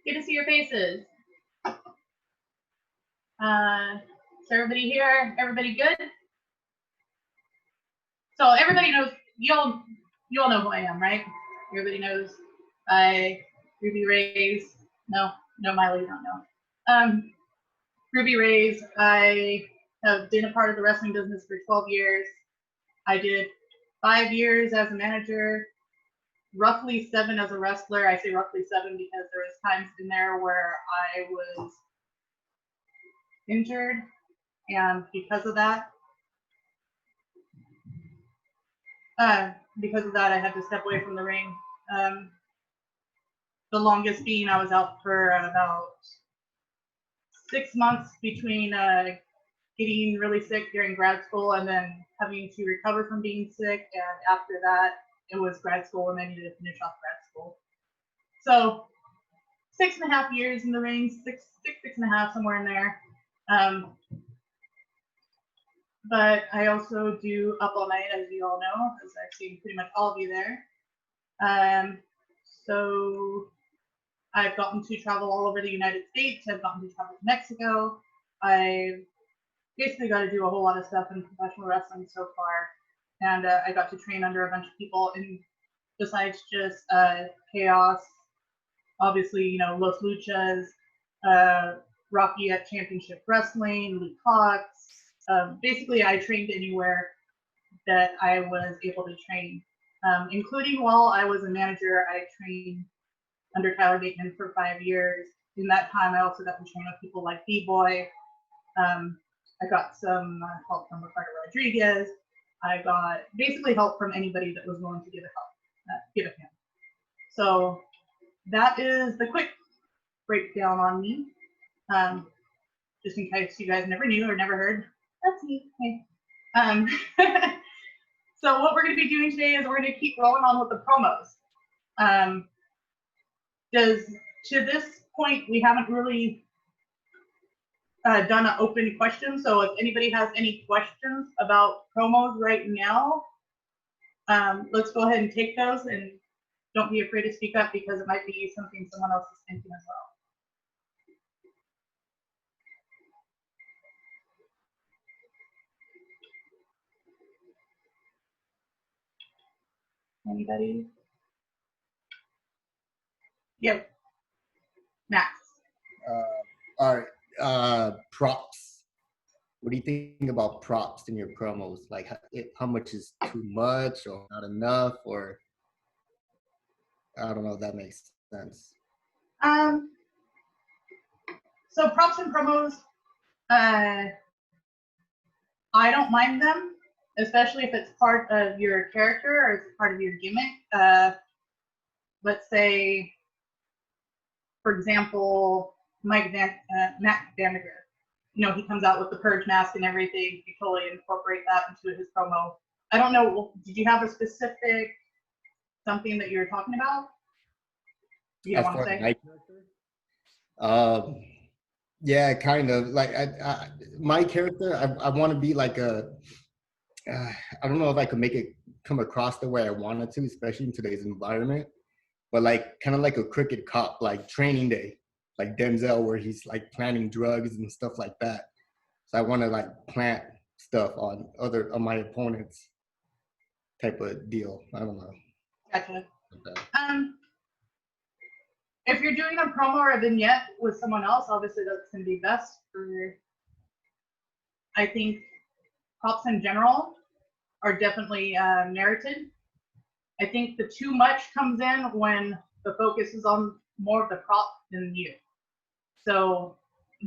Good to see your faces. So everybody here, everybody good? So everybody knows, you all know who I am, right? Everybody knows Ruby Raze. No, Miley, you don't know. Ruby Raze, I have been a part of the wrestling business for 12 years. I did 5 years as a manager, roughly 7 as a wrestler. I say roughly 7 because there was times in there where I was injured, and because of that, I had to step away from the ring. The longest being I was out for about 6 months between getting really sick during grad school and then having to recover from being sick. And after that, it was grad school and I needed to finish off grad school. So 6.5 years in the ring, six and a half, somewhere in there. But I also do Up All Night, as you all know, because I've seen pretty much all of you there. So I've gotten to travel all over the United States. I've gotten to travel to Mexico. I've basically got to do a whole lot of stuff in professional wrestling so far. And I got to train under a bunch of people, and besides just Chaos, obviously, you know, Los Luchas, Rocky at Championship Wrestling, Luke Cox. Basically, I trained anywhere that I was able to train, including while I was a manager. I trained under Tyler Bateman for 5 years. In that time, I also got to train with people like B-Boy. I got some help from Ricardo Rodriguez. I got basically help from anybody that was willing to give a hand. So that is the quick breakdown on me. Just in case you guys never knew or never heard, that's me. Hey. So what we're going to be doing today is we're going to keep rolling on with the promos. To this point, we haven't really done an open question. So if anybody has any questions about promos right now, let's go ahead and take those, and don't be afraid to speak up because it might be something someone else is thinking as well. Anybody? Yep. Max. All right. Props. What do you think about props in your promos? Like, how much is too much or not enough? Or I don't know if that makes sense. So props and promos, I don't mind them, especially if it's part of your character or it's part of your gimmick. Let's say, for example, Matt Danager. You know, he comes out with the purge mask and everything. You totally incorporate that into his promo. I don't know, did you have a specific something that you were talking about? You don't want to say? Yeah, kind of. Like my character, I want to be like I don't know if I could make it come across the way I wanted to, especially in today's environment. But like kind of like a crooked cop, like Training Day, like Denzel, where he's like planting drugs and stuff like that. So I want to like plant stuff on my opponents, type of deal. I don't know. Gotcha. Okay. If you're doing a promo or a vignette with someone else, obviously that's going to be best for. I think props in general are definitely merited. I think the too much comes in when the focus is on more of the prop than you. So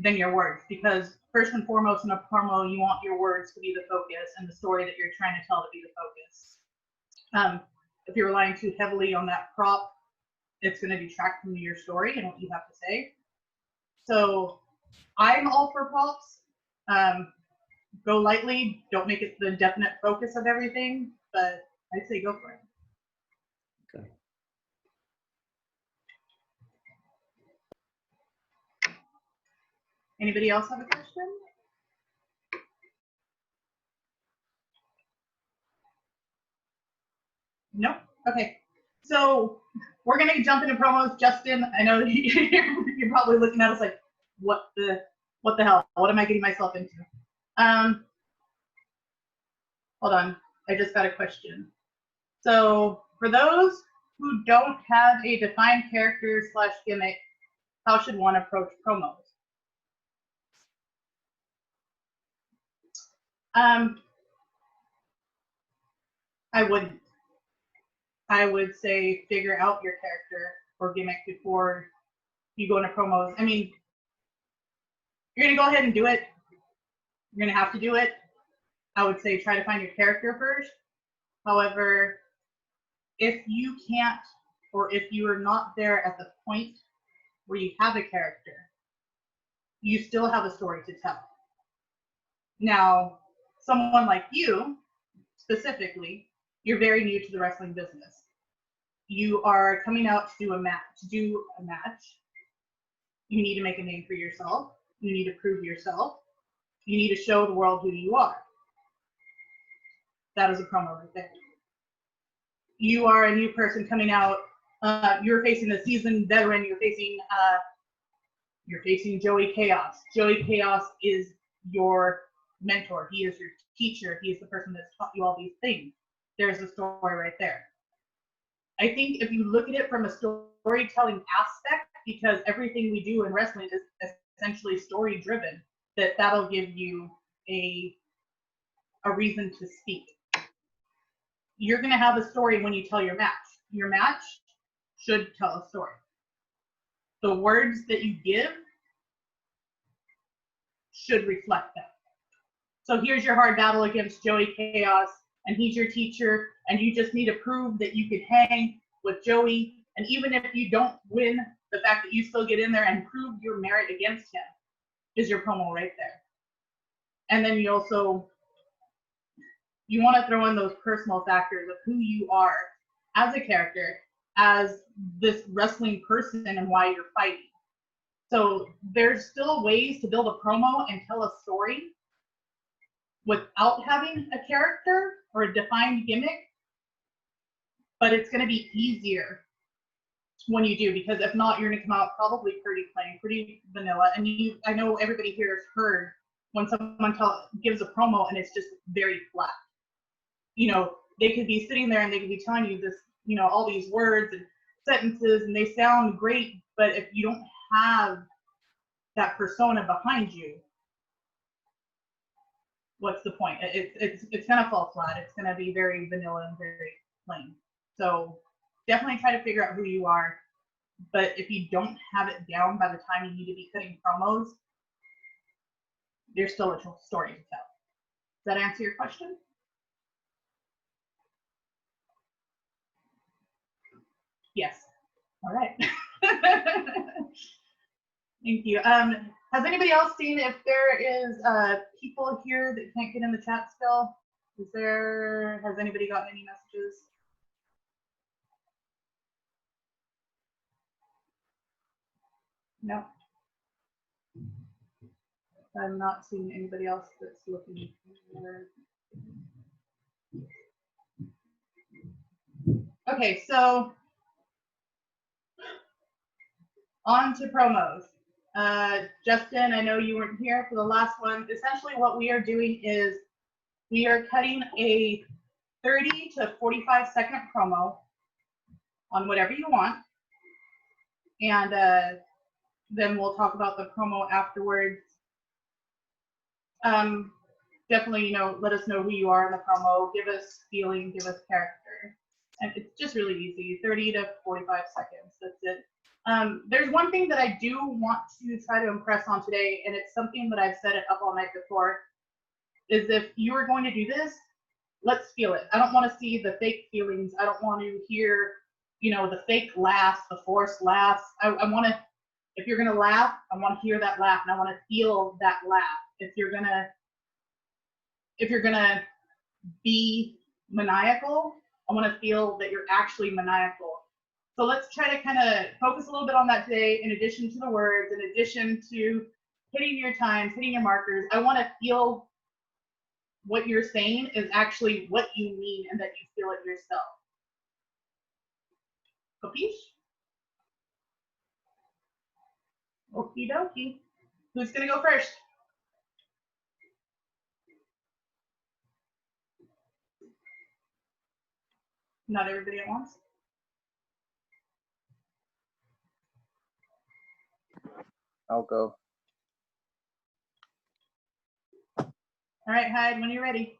than your words, because first and foremost in a promo, you want your words to be the focus and the story that you're trying to tell to be the focus. If you're relying too heavily on that prop, it's going to detract from your story and what you have to say. So I'm all for props. Go lightly, don't make it the definite focus of everything, but I'd say go for it. Okay. Anybody else have a question? Nope. Okay. So we're gonna jump into promos. Justin, I know you're probably looking at us like, what the hell? What am I getting myself into? Hold on, I just got a question. So for those who don't have a defined character / gimmick, how should one approach promos? I wouldn't. I would say figure out your character or gimmick before you go into promos. I mean, you're gonna go ahead and do it. You're gonna have to do it. I would say try to find your character first. However, if you can't, or if you are not there at the point where you have a character, you still have a story to tell. Now, someone like you, specifically, you're very new to the wrestling business. You are coming out to do a match. You need to make a name for yourself. You need to prove yourself. You need to show the world who you are. That is a promo right there. You are a new person coming out. You're facing a seasoned veteran. You're facing Joey Chaos. Joey Chaos is your mentor. He is your teacher. He is the person that's taught you all these things. There's a story right there. I think if you look at it from a storytelling aspect, because everything we do in wrestling is essentially story driven, that'll give you a reason to speak. You're going to have a story when you tell your match. Your match should tell a story. The words that you give should reflect that. So here's your hard battle against Joey Chaos, and he's your teacher, and you just need to prove that you could hang with Joey. And even if you don't win, the fact that you still get in there and prove your merit against him is your promo right there. And then you also, you want to throw in those personal factors of who you are as a character, as this wrestling person, and why you're fighting. So there's still ways to build a promo and tell a story without having a character or a defined gimmick, but it's going to be easier when you do, because if not, you're going to come out probably pretty plain, pretty vanilla. And I know everybody here has heard when someone gives a promo and it's just very flat. You know, they could be sitting there and they could be telling you this, you know, all these words and sentences, and they sound great, but if you don't have that persona behind you, what's the point? It's gonna fall flat. It's gonna be very vanilla and very plain. So definitely try to figure out who you are. But if you don't have it down by the time you need to be cutting promos, there's still a story to tell. Does that answer your question? Yes. All right. Thank you. Has anybody else seen if there is people here that can't get in the chat still? Has anybody gotten any messages? No. I'm not seeing anybody else that's looking for. Okay, so on to promos. Justin, I know you weren't here for the last one. Essentially what we are doing is we are cutting a 30 to 45 second promo on whatever you want. And then we'll talk about the promo afterwards. Definitely, you know, let us know who you are in the promo. Give us feeling, give us character. And it's just really easy, 30 to 45 seconds, that's it. There's one thing that I do want to try to impress on today, and it's something that I've said it up all night before, is if you are going to do this, let's feel it. I don't want to see the fake feelings. I don't want to hear, you know, the fake laughs, the forced laughs. I want to, if you're going to laugh, I want to hear that laugh, and I want to feel that laugh. If you're going to be maniacal, I want to feel that you're actually maniacal. So let's try to kind of focus a little bit on that today, in addition to the words, in addition to hitting your times, hitting your markers. I want to feel what you're saying is actually what you mean and that you feel it yourself. Capiche? Okie dokie. Who's gonna go first? Not everybody at once. I'll go. All right, Hyde, when you're ready.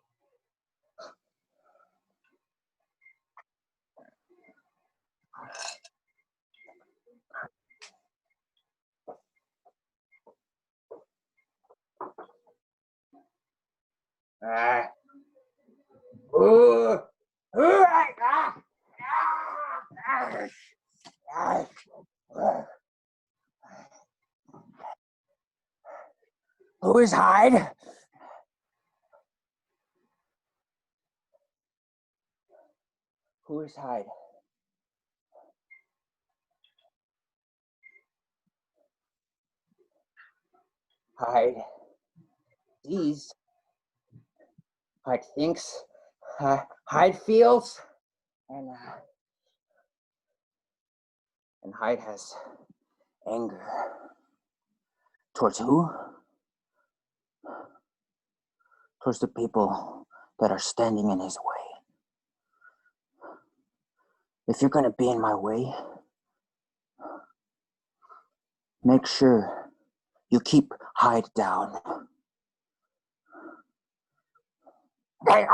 Ah. Ooh. Ooh, Who is Hyde? Who is Hyde? Hyde sees. Hyde thinks. Hyde feels. And Hyde has anger. Towards who? Towards the people that are standing in his way. If you're gonna be in my way, make sure you keep Hyde down. Hey,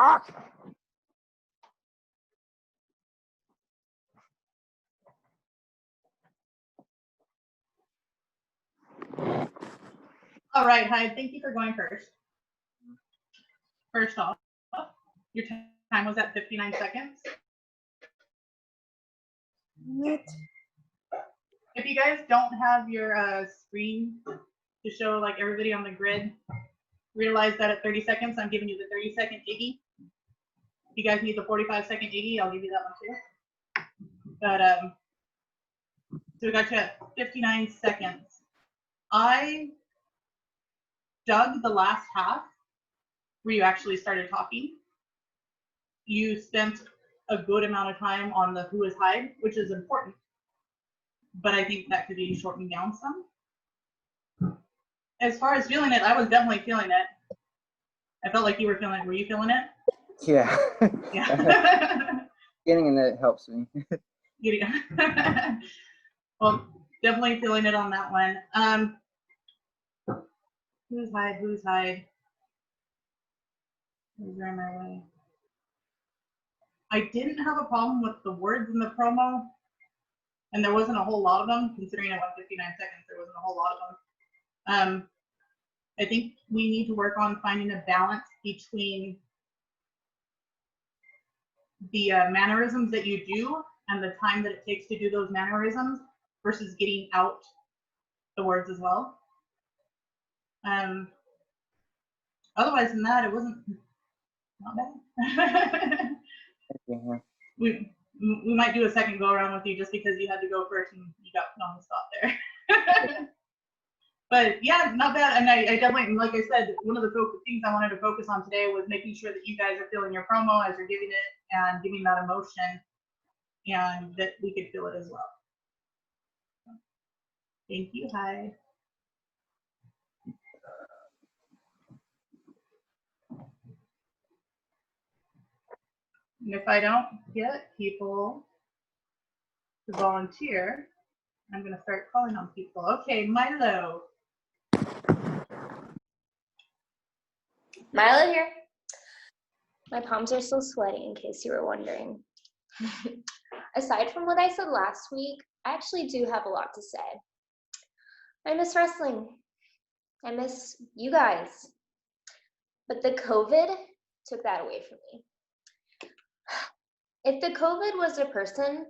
All right, Hyde, thank you for going first. First off, your time was at 59 seconds. What? If you guys don't have your screen to show like everybody on the grid, realize that at 30 seconds, I'm giving you the 30-second Iggy. If you guys need the 45-second Iggy, I'll give you that one too. But so we got you at 59 seconds. I dug the last half where you actually started talking. You spent a good amount of time on the who is Hyde, which is important, but I think that could be shortened down some. As far as feeling it, I was definitely feeling it. I felt like you were feeling it. Were you feeling it? Yeah. Yeah. Getting in it helps me. Yeah. Well, definitely feeling it on that one. Who's Hyde? Who's Hyde? Who's in my way? I didn't have a problem with the words in the promo, and there wasn't a whole lot of them, considering it went 59 seconds, there wasn't a whole lot of them. I think we need to work on finding a balance between the mannerisms that you do and the time that it takes to do those mannerisms versus getting out the words as well. Otherwise than that, it wasn't not bad. We might do a second go around with you just because you had to go first and you got put on the spot there. But yeah, not bad. And I definitely, like I said, one of the things I wanted to focus on today was making sure that you guys are feeling your promo as you're giving it and giving that emotion, and that we could feel it as well. Thank you, Hyde. And if I don't get people to volunteer, I'm going to start calling on people. Okay, Milo. Milo here. My palms are still sweaty, in case you were wondering. Aside from what I said last week, I actually do have a lot to say. I miss wrestling. I miss you guys. But the COVID took that away from me. If the COVID was a person,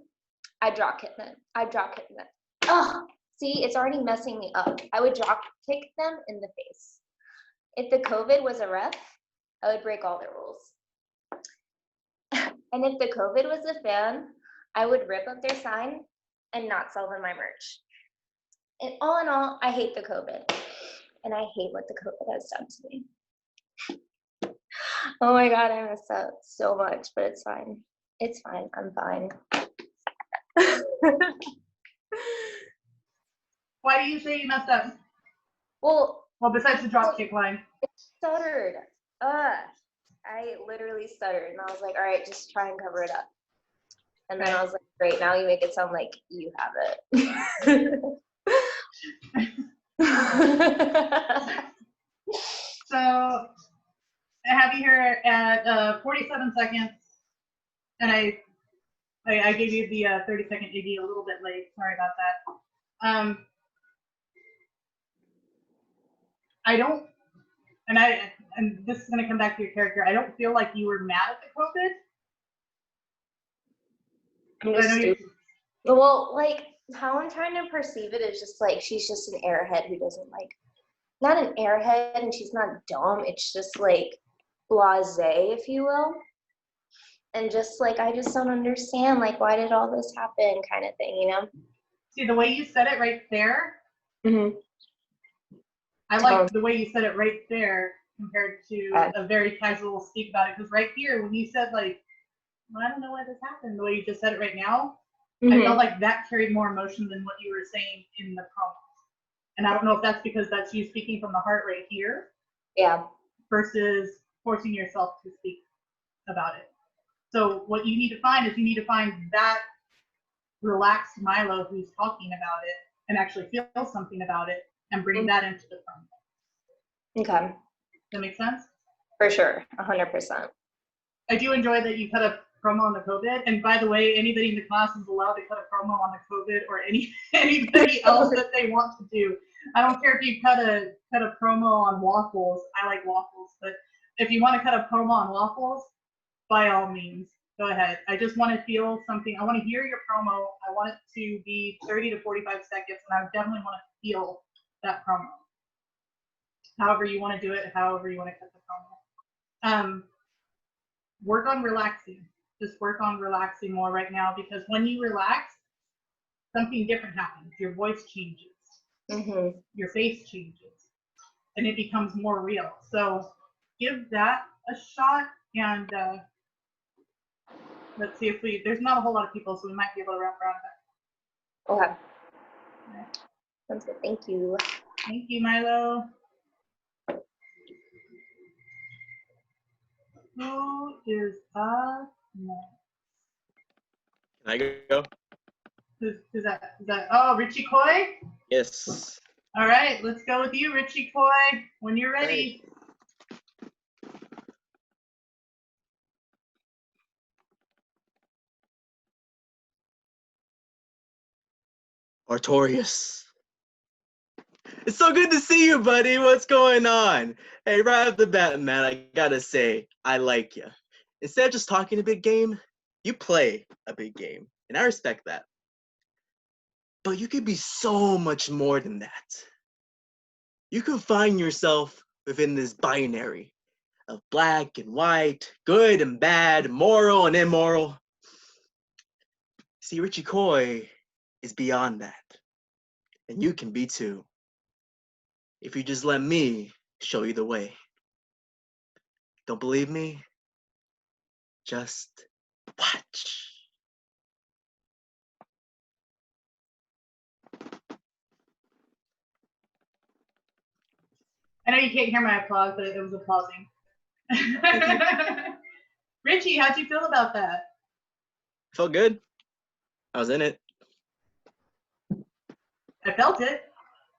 I'd drop kick them. Oh, see, it's already messing me up. I would drop kick them in the face. If the COVID was a ref, I would break all their rules. And if the COVID was a fan, I would rip up their sign and not sell them my merch. And all in all, I hate the COVID. And I hate what the COVID has done to me. Oh my God, I messed up so much, but it's fine. It's fine, I'm fine. Why do you say you messed up? Well, Besides the dropkick line. it stuttered. I literally stuttered, and I was like, all right, just try and cover it up. And then I was like, great, now you make it sound like you have it. So I have you here at 47 seconds, and I gave you the 30-second Iggy a little bit late. Sorry about that. I don't, and this is going to come back to your character. I don't feel like you were mad at the COVID. I'm just stupid. Well, like, how I'm trying to perceive it is just like she's just an airhead who doesn't like, not an airhead, and she's not dumb. It's just like blasé, if you will. And just like, I just don't understand, like, why did all this happen kind of thing, you know? See, the way you said it right there, Mm-hmm. I like the way you said it right there compared to a very casual speak about it. Because right here, when you said, like, well, I don't know why this happened, the way you just said it right now, I felt like that carried more emotion than what you were saying in the promo. And I don't know if that's because that's you speaking from the heart right here. Yeah. Versus forcing yourself to speak about it. So what you need to find is that relaxed Milo who's talking about it and actually feel something about it and bring that into the promo. Okay. Does that make sense? For sure. 100%. I do enjoy that you cut a promo on the COVID. And by the way, anybody in the class is allowed to cut a promo on the COVID or anybody else that they want to do. I don't care if you cut a promo on waffles. I like waffles, but if you want to cut a promo on waffles, by all means, go ahead. I just want to feel something. I want to hear your promo. I want it to be 30 to 45 seconds, and I definitely want to feel that promo. However you want to do it, however you want to cut the promo. Work on relaxing. Just work on relaxing more right now, because when you relax, something different happens. Your voice changes. Your face changes, and it becomes more real. So give that a shot, and let's see if there's not a whole lot of people, so we might be able to wrap around that. Okay. Right. Sounds good. Thank you. Thank you, Milo. Who is up next? Can I go? Who's that? Is that, oh, Richie Coy? Yes. All right, let's go with you, Richie Coy, when you're ready. Artorias. It's so good to see you, buddy. What's going on? Hey, right off the bat, man, I gotta say, I like you. Instead of just talking a big game, you play a big game, and I respect that. But you could be so much more than that. You can find yourself within this binary of black and white, good and bad, moral and immoral. See, Richie Coy is beyond that. And you can be too. If you just let me show you the way. Don't believe me? Just watch. I know you can't hear my applause, but it was applauding. Richie, how'd you feel about that? Felt good. I was in it. I felt it.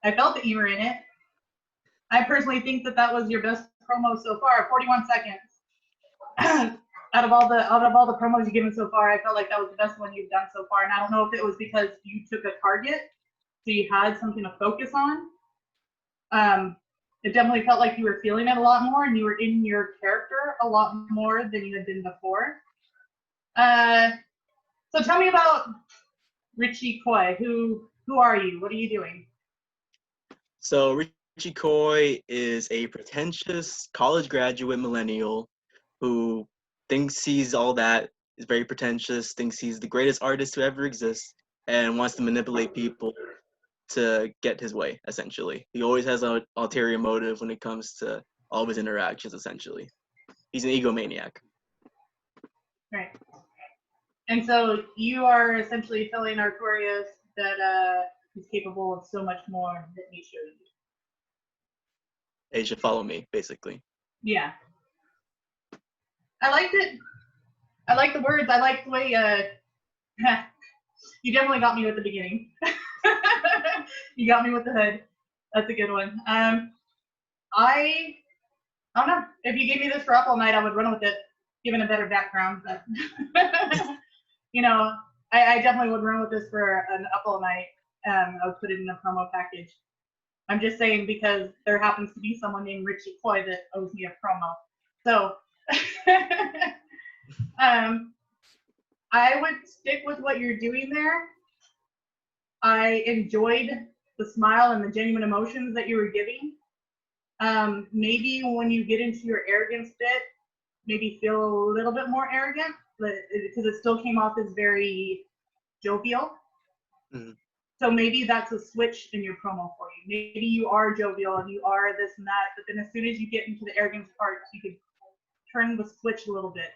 I felt that you were in it. I personally think that was your best promo so far. 41 seconds. out of all the promos you've given so far, I felt like that was the best one you've done so far. And I don't know if it was because you took a target, so you had something to focus on. It definitely felt like you were feeling it a lot more, and you were in your character a lot more than you had been before. So tell me about Richie Coy. Who are you? What are you doing? So Richie Coy is a pretentious college graduate millennial who thinks he's all that, is very pretentious, thinks he's the greatest artist to ever exist, and wants to manipulate people to get his way, essentially. He always has an ulterior motive when it comes to all of his interactions, essentially. He's an egomaniac. Right. And so you are essentially telling Artorias that he's capable of so much more than he showed you. They should follow me, basically. Yeah. I liked it. I like the words. I like the way you definitely got me with the beginning. You got me with the hood. That's a good one. I don't know. If you gave me this for Up All Night, I would run with it, given a better background. But you know, I definitely would run with this for an Up All Night. I would put it in a promo package. I'm just saying because there happens to be someone named Richie Coy that owes me a promo. So I would stick with what you're doing there. I enjoyed the smile and the genuine emotions that you were giving. Maybe when you get into your arrogance bit, maybe feel a little bit more arrogant, because it still came off as very jovial. Mhm. So maybe that's a switch in your promo for you. Maybe you are jovial and you are this and that, but then as soon as you get into the arrogance part, you could turn the switch a little bit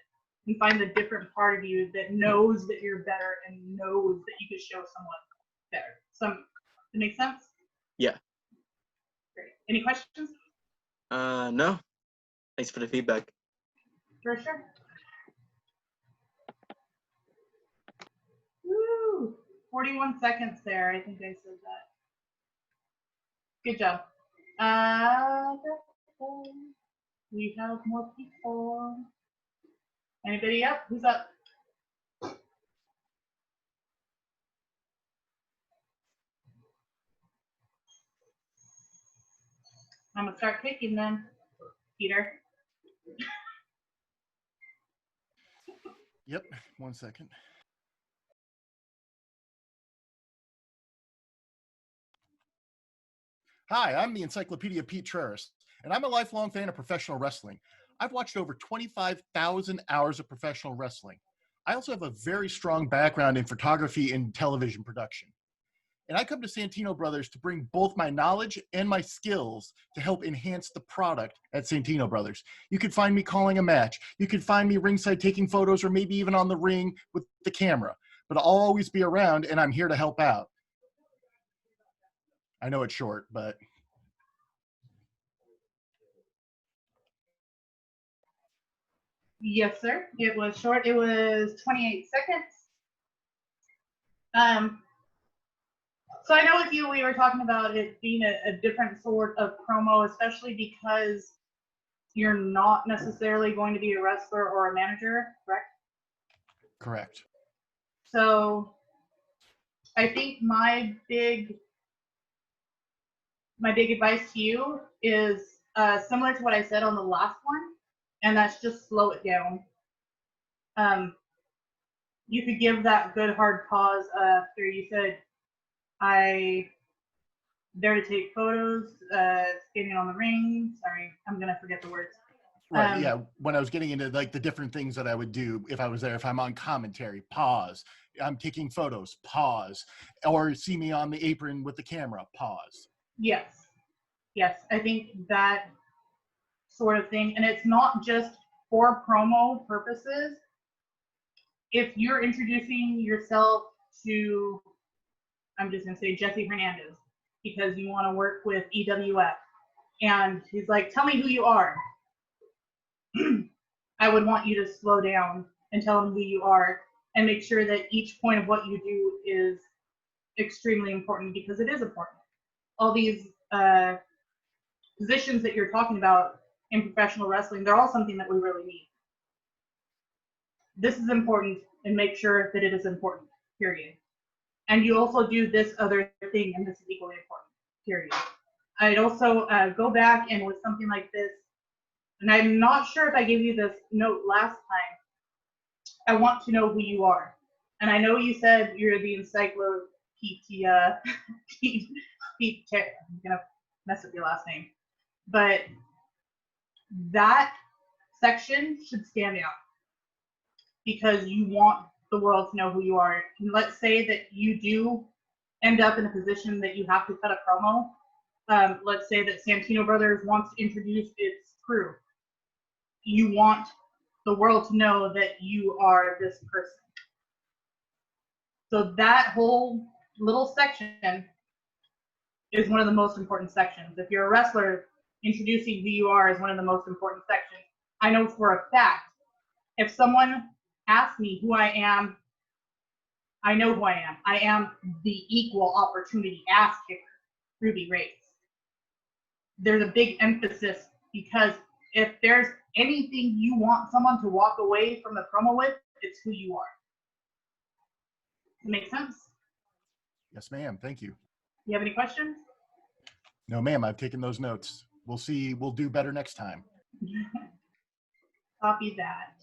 and find a different part of you that knows that you're better and knows that you could show someone better. It makes sense? Yeah. Great. Any questions? No. Thanks for the feedback. For sure. Woo! 41 seconds there. I think I said that. Good job. We have more people. Anybody up? Who's up? I'm gonna start picking then, Peter. Yep, 1 second. Hi, I'm the Encyclopedia Pete Treris, and I'm a lifelong fan of professional wrestling. I've watched over 25,000 hours of professional wrestling. I also have a very strong background in photography and television production. And I come to Santino Brothers to bring both my knowledge and my skills to help enhance the product at Santino Brothers. You could find me calling a match. You could find me ringside taking photos, or maybe even on the ring with the camera. But I'll always be around, and I'm here to help out. I know it's short, but... Yes, sir. It was short. It was 28 seconds. So I know with you, we were talking about it being a different sort of promo, especially because you're not necessarily going to be a wrestler or a manager, correct? Correct. So I think my big advice to you is similar to what I said on the last one, and that's just slow it down. You could give that good hard pause after you said, I dare to take photos, skating on the ring. Sorry, I'm gonna forget the words. Right, yeah. When I was getting into like the different things that I would do if I was there, if I'm on commentary, pause. I'm taking photos, pause. Or see me on the apron with the camera, pause. Yes. Yes, I think that sort of thing. And it's not just for promo purposes. If you're introducing yourself to, I'm just gonna say Jesse Hernandez, because you want to work with EWF, and he's like, tell me who you are. I would want you to slow down and tell him who you are, and make sure that each point of what you do is extremely important, because it is important. All these positions that you're talking about in professional wrestling, they're all something that we really need. This is important, and make sure that it is important, period. And you also do this other thing, and this is equally important, period. I'd also go back, and with something like this, and I'm not sure if I gave you this note last time, I want to know who you are. And I know you said you're the encyclopedia, Pete, I'm gonna mess up your last name, but that section should stand out because you want the world to know who you are. And let's say that you do end up in a position that you have to cut a promo. Let's say that Santino Brothers wants to introduce its crew. You want the world to know that you are this person. So that whole little section is one of the most important sections. If you're a wrestler, introducing who you are is one of the most important sections. I know for a fact, if someone asks me who I am, I know who I am. I am the equal opportunity ass kicker, Ruby Raze. There's a big emphasis because if there's anything you want someone to walk away from the promo with, it's who you are. Does that make sense? Yes, ma'am. Thank you. You have any questions? No, ma'am. I've taken those notes. We'll see. We'll do better next time. Copy that.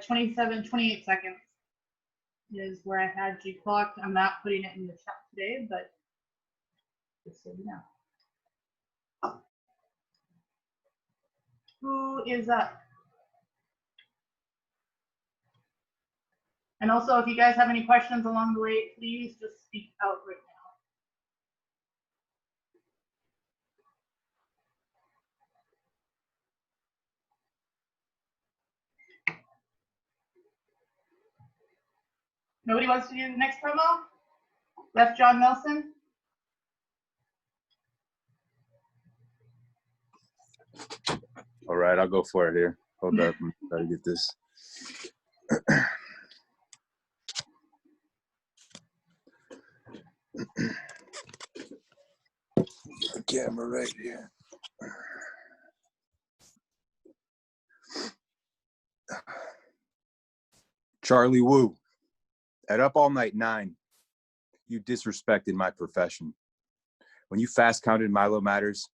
28 seconds is where I had you clocked. I'm not putting it in the chat today, but just so you know. Who is up? And also, if you guys have any questions along the way, please just speak out right now. Nobody wants to do the next promo? Left John Nelson? All right, I'll go for it here. Hold up, I'm trying to get this. Get the camera right here. Charlie Wu, at Up All Night 9, you disrespected my profession. When you fast counted Milo Matters,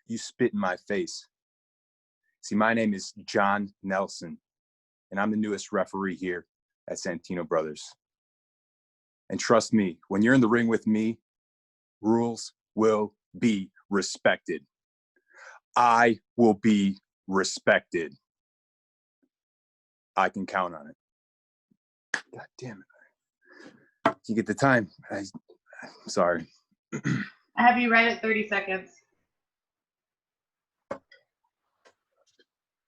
you spit in my face. See, my name is John Nelson, and I'm the newest referee here at Santino Brothers. And trust me, when you're in the ring with me, rules will be respected. I will be respected. I can count on it. God damn it. You get the time. I'm sorry. I have you right at 30 seconds.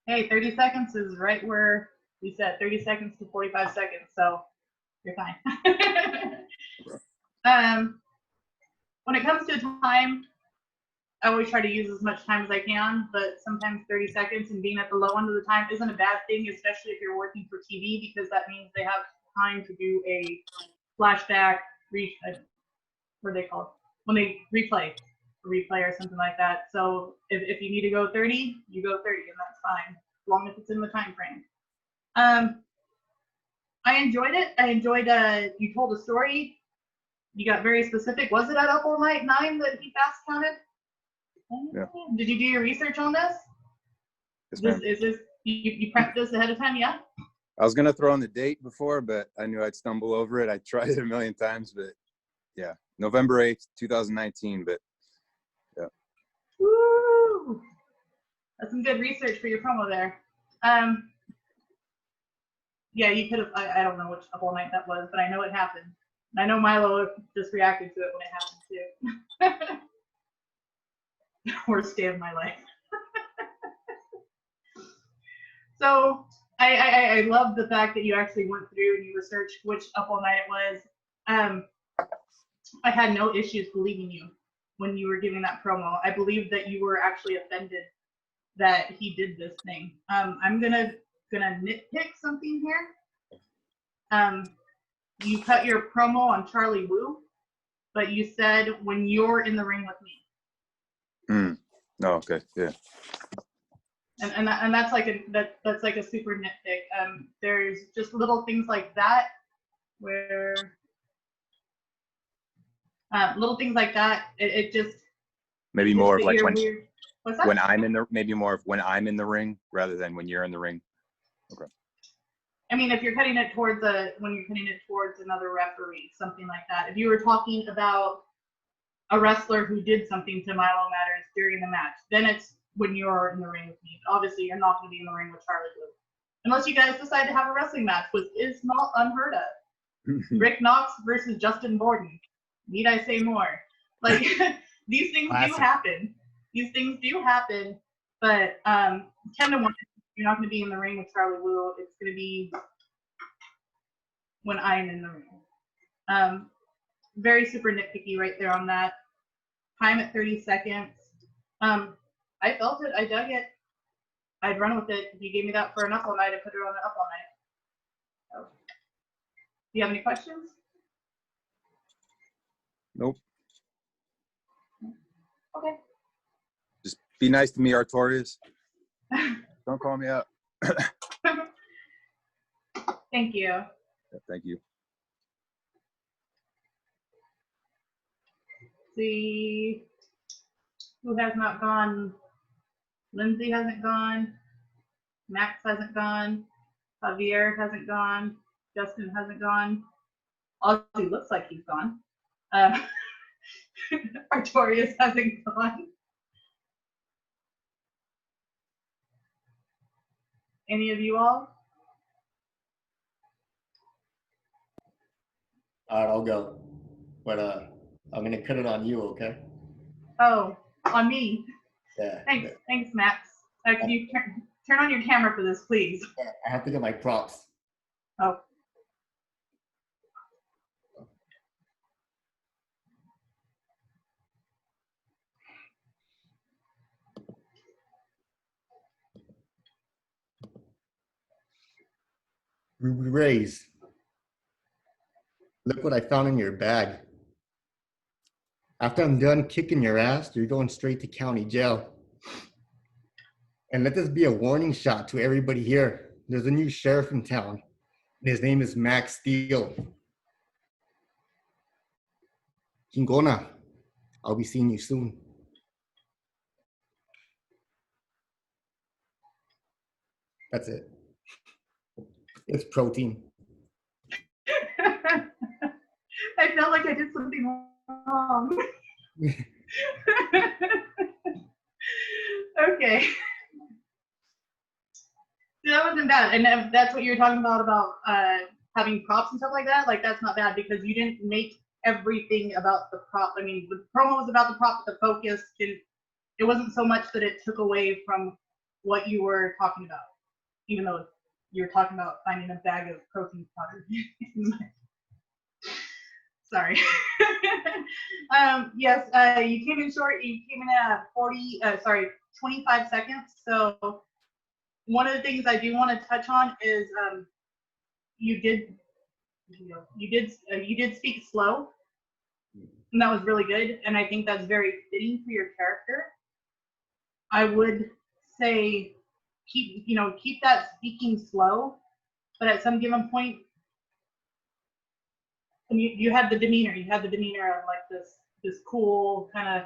Hey, 30 seconds is right where we said 30 seconds to 45 seconds, so you're fine. When it comes to time, I always try to use as much time as I can, but sometimes 30 seconds and being at the low end of the time isn't a bad thing, especially if you're working for TV, because that means they have time to do a flashback, what are they called? When they replay or something like that. So if you need to go 30, you go 30, and that's fine, as long as it's in the time frame. I enjoyed it. I enjoyed, you told a story. You got very specific. Was it at Up All Night 9 that he fast counted? Yeah. Did you do your research on this? Is this you prepped this ahead of time? Yeah. I was gonna throw in the date before, but I knew I'd stumble over it. I tried it a million times, but yeah, November 8th, 2019. But yeah. Woo! That's some good research for your promo there. Yeah, you could have. I don't know which Up All Night that was, but I know it happened. And I know Milo just reacted to it when it happened too. Worst day of my life. So I love the fact that you actually went through and you researched which Up All Night it was. I had no issues believing you when you were giving that promo. I believe that you were actually offended that he did this thing. I'm gonna nitpick something here. You cut your promo on Charlie Wu, but you said when you're in the ring with me. Oh, okay, yeah. And that's like a super nitpick. There's just little things like that where it just maybe more of like when I'm in the maybe more of when I'm in the ring rather than when you're in the ring. Okay. I mean, if you're cutting it towards another referee, something like that. If you were talking about a wrestler who did something to Milo Matters during the match, then it's when you're in the ring with me. Obviously, you're not going to be in the ring with Charlie Wu. Unless you guys decide to have a wrestling match, which is not unheard of. Rick Knox versus Justin Borden. Need I say more? Like, these things do happen. These things do happen, but 10 to 1, you're not going to be in the ring with Charlie Wu. It's going to be when I'm in the ring. very super nitpicky right there on that. Time at 30 seconds. I felt it. I dug it. I'd run with it. If you gave me that for an up all night, I put it on an up all night. So, do you have any questions? Nope. Okay. Just be nice to me, Artorias. Don't call me out. Thank you. Yeah, thank you. See who has not gone. Lindsay hasn't gone. Max hasn't gone. Javier hasn't gone. Justin hasn't gone. Ozzy looks like he's gone. Artorias hasn't gone. Any of you all? All right, I'll go. But I'm gonna cut it on you, okay? Oh, on me. Yeah. Thanks, Max. Can you turn on your camera for this, please? I have to get my props. Oh. Raze. Look what I found in your bag. After I'm done kicking your ass, you're going straight to county jail. And let this be a warning shot to everybody here. There's a new sheriff in town. And his name is Max Steele. Kingona, I'll be seeing you soon. That's it. It's protein. I felt like I did something wrong. Okay. That wasn't bad. And if that's what you're talking about having props and stuff like that, like that's not bad because you didn't make everything about the prop. I mean, the promo was about the prop, but the focus didn't, it wasn't so much that it took away from what you were talking about, even though you were talking about finding a bag of protein powder. Sorry. Yes, you came in short. You came in at 25 seconds. So one of the things I do want to touch on is you did speak slow, and that was really good. And I think that's very fitting for your character. I would say keep that speaking slow, but at some given point, and you had the demeanor. You had the demeanor of like this cool, kind of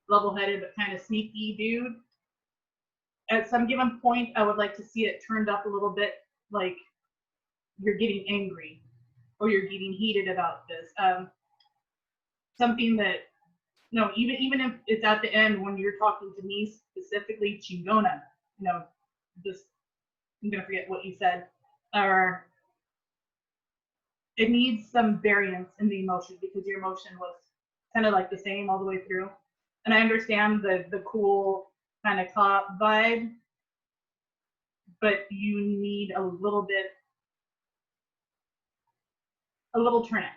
level-headed but kind of sneaky dude. At some given point, I would like to see it turned up a little bit, like you're getting angry or you're getting heated about this. Something that, even if it's at the end when you're talking to me specifically, Chingona, just, I'm gonna forget what you said, or it needs some variance in the emotion because your emotion was kind of like the same all the way through. And I understand the cool kind of cop vibe, but you need a little turn up.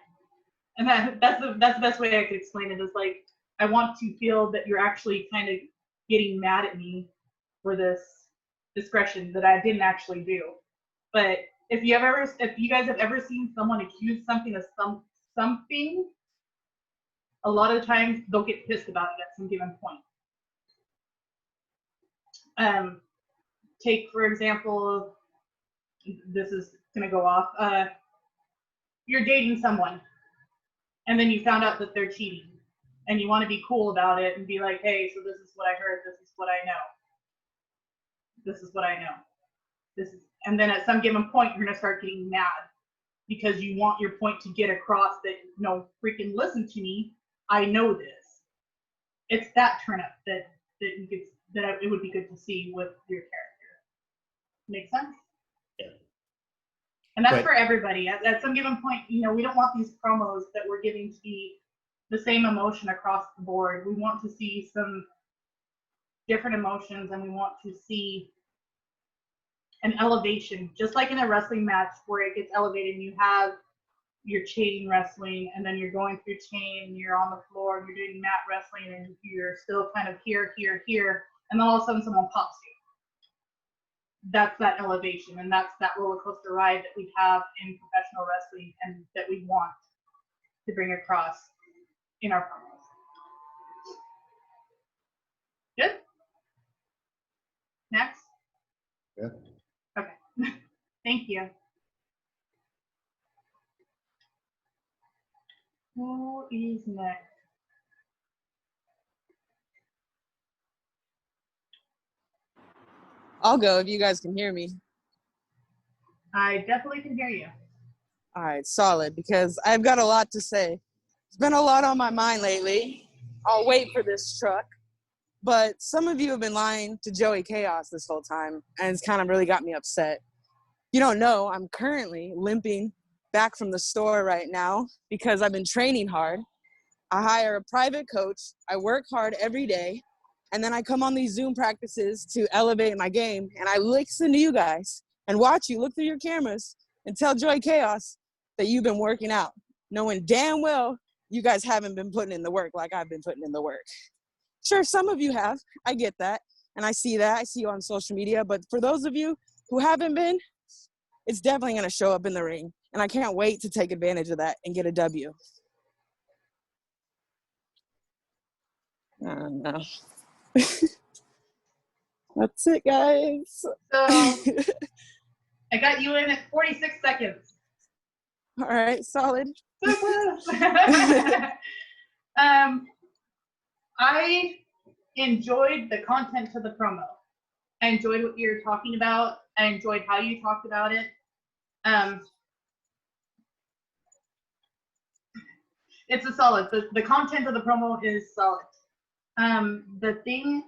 And that's the best way I could explain it is like, I want to feel that you're actually kind of getting mad at me for this discretion that I didn't actually do. But if you guys have ever seen someone accuse something of something, a lot of times they'll get pissed about it at some given point. Take for example, this is gonna go off. You're dating someone, and then you found out that they're cheating, and you want to be cool about it and be like, hey, so this is what I heard, this is what I know. This is what I know. And then at some given point, you're gonna start getting mad because you want your point to get across that, freaking listen to me, I know this. It's that turn up that it would be good to see with your character. Make sense? Yeah. And that's for everybody. At some given point, we don't want these promos that we're giving to be the same emotion across the board. We want to see some different emotions, and we want to see an elevation, just like in a wrestling match where it gets elevated and you have your chain wrestling, and then you're going through chain, and you're on the floor, and you're doing mat wrestling, and you're still kind of here, and then all of a sudden someone pops you. That's that elevation, and that's that roller coaster ride that we have in professional wrestling, and that we want to bring across in our promos. Good? Next? Yeah. Okay. Thank you. Who is next? I'll go if you guys can hear me. I definitely can hear you. All right, solid, because I've got a lot to say. There's been a lot on my mind lately. I'll wait for this truck. But some of you have been lying to Joey Chaos this whole time, and it's kind of really got me upset. You don't know, I'm currently limping back from the store right now because I've been training hard. I hire a private coach. I work hard every day. And then I come on these Zoom practices to elevate my game. And I listen to you guys and watch you look through your cameras and tell Joy Chaos that you've been working out, knowing damn well you guys haven't been putting in the work like I've been putting in the work. Sure, some of you have. I get that. And I see that. I see you on social media. But for those of you who haven't been, it's definitely going to show up in the ring. And I can't wait to take advantage of that and get a W. I don't know. That's it, guys. So I got you in at 46 seconds. All right, solid. I enjoyed the content to the promo. I enjoyed what you were talking about. I enjoyed how you talked about it. It's a solid. The content of the promo is solid. The thing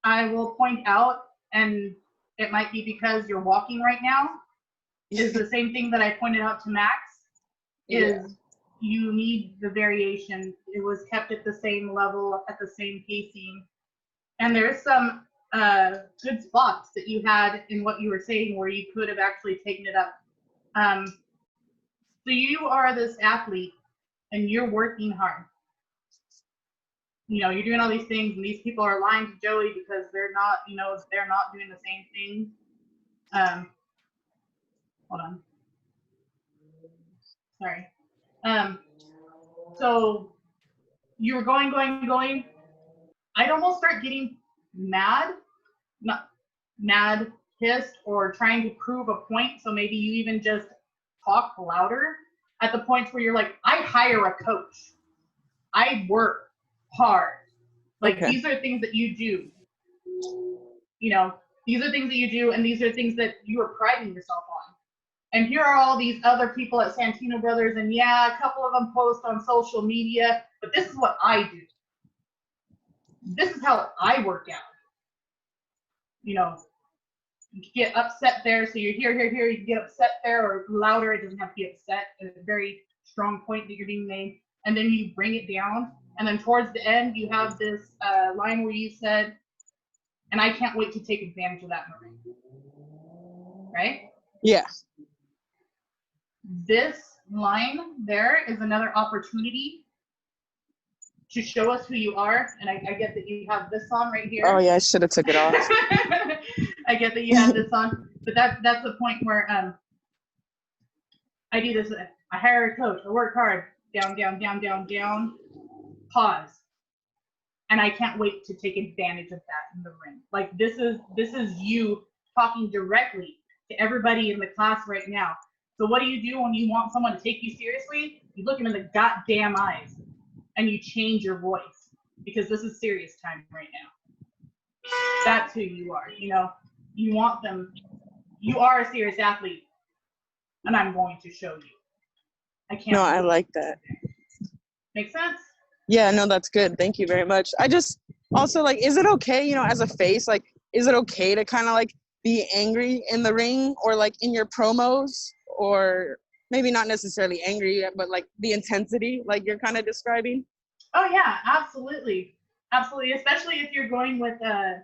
I will point out, and it might be because you're walking right now, is the same thing that I pointed out to Max, is you need the variation. It was kept at the same level, at the same pacing. And there's some good spots that you had in what you were saying where you could have actually taken it up. So you are this athlete and you're working hard. You know, you're doing all these things and these people are lying to Joey because they're not, you know, they're not doing the same thing. Hold on. Sorry. So you were going. I'd almost start getting mad, not mad, pissed, or trying to prove a point. So maybe you even just talk louder at the points where you're like, I hire a coach. I work hard. Like, okay. These are things that you do. You know, these are things that you do, and these are things that you are priding yourself on. And here are all these other people at Santino Brothers, and yeah, a couple of them post on social media, but this is what I do. This is how I work out. You know, you get upset there, so you're here, you can get upset there, or louder, it doesn't have to be upset. It's a very strong point that you're being made, and then you bring it down, and then towards the end, you have this line where you said, and I can't wait to take advantage of that in the ring. Right? Yeah. This line there is another opportunity to show us who you are, and I get that you have this on right here. Oh yeah, I should have took it off. I get that you have this on, but that's the point where I do this. I hire a coach. I work hard. Down, pause, and I can't wait to take advantage of that in the ring. Like this is you talking directly to everybody in the class right now. So what do you do when you want someone to take you seriously? You look them in the goddamn eyes and you change your voice, because this is serious time right now. That's who you are. You know, you want them. You are a serious athlete, and I'm going to show you. I can't. No, I like that. Make sense? Yeah, no, that's good. Thank you very much. I just also like, is it okay, you know, as a face, like, is it okay to kind of like be angry in the ring or like in your promos, or maybe not necessarily angry, but like the intensity, like you're kind of describing? Oh yeah, absolutely. Absolutely. Especially if you're going with a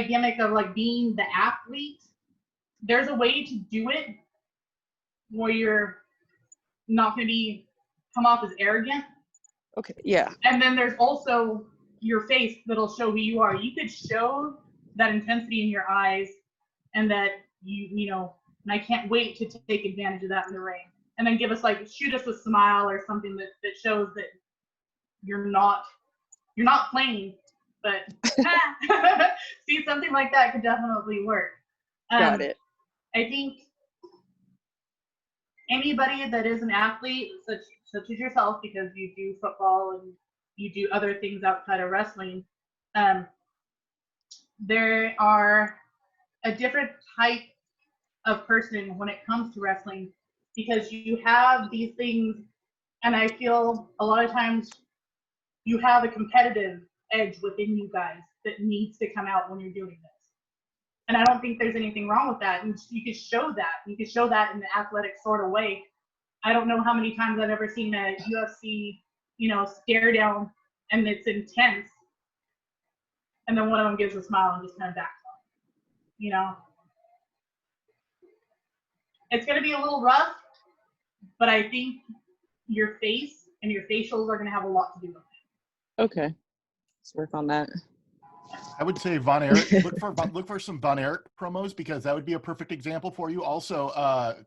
gimmick of like being the athlete. There's a way to do it where you're not going to come off as arrogant. Okay, yeah. And then there's also your face that'll show who you are. You could show that intensity in your eyes, and that you know, and I can't wait to take advantage of that in the ring. And then shoot us a smile or something that shows that you're not playing, but see, something like that could definitely work. Got it. I think anybody that is an athlete, such as yourself, because you do football and you do other things outside of wrestling, there are a different type of person when it comes to wrestling, because you have these things, and I feel a lot of times you have a competitive edge within you guys that needs to come out when you're doing this. And I don't think there's anything wrong with that. And you could show that. You could show that in the athletic sort of way. I don't know how many times I've ever seen a UFC, stare down, and it's intense, and then one of them gives a smile and just kind of backs off. It's going to be a little rough, but I think your face and your facials are going to have a lot to do with it. Okay, let's work on that. I would say Von Erich. Look for some Von Erich promos, because that would be a perfect example for you. Also,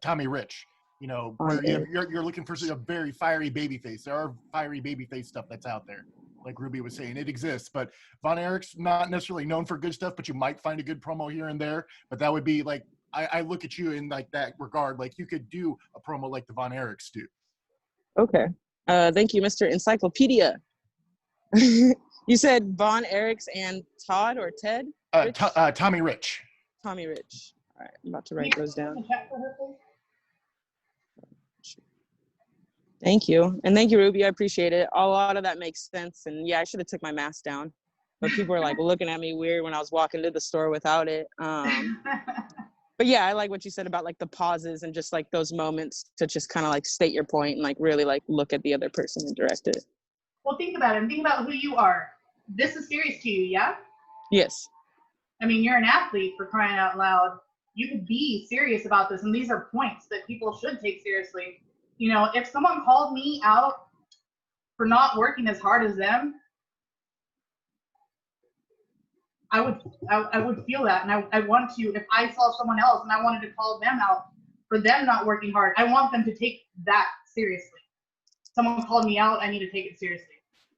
Tommy Rich. Where you're looking for a very fiery babyface. There are fiery babyface stuff that's out there, like Ruby was saying, it exists. But Von Erich's not necessarily known for good stuff, but you might find a good promo here and there. But that would be like, I look at you in like that regard. Like you could do a promo like the Von Erichs do. Okay. Thank you, Mr. Encyclopedia. You said Von Erichs and Todd or Ted? Tommy Rich. Tommy Rich. All right, I'm about to write those down. Thank you. And thank you, Ruby. I appreciate it. A lot of that makes sense. And yeah, I should have took my mask down. But people were like looking at me weird when I was walking to the store without it. But yeah, I like what you said about like the pauses and just like those moments to just kind of like state your point and like really like look at the other person and direct it. Well, think about it and think about who you are. This is serious to you, yeah? Yes. I mean, you're an athlete, for crying out loud. You could be serious about this, and these are points that people should take seriously. If someone called me out for not working as hard as them, I would feel that, and I want to. If I saw someone else and I wanted to call them out for them not working hard, I want them to take that seriously. Someone called me out, I need to take it seriously.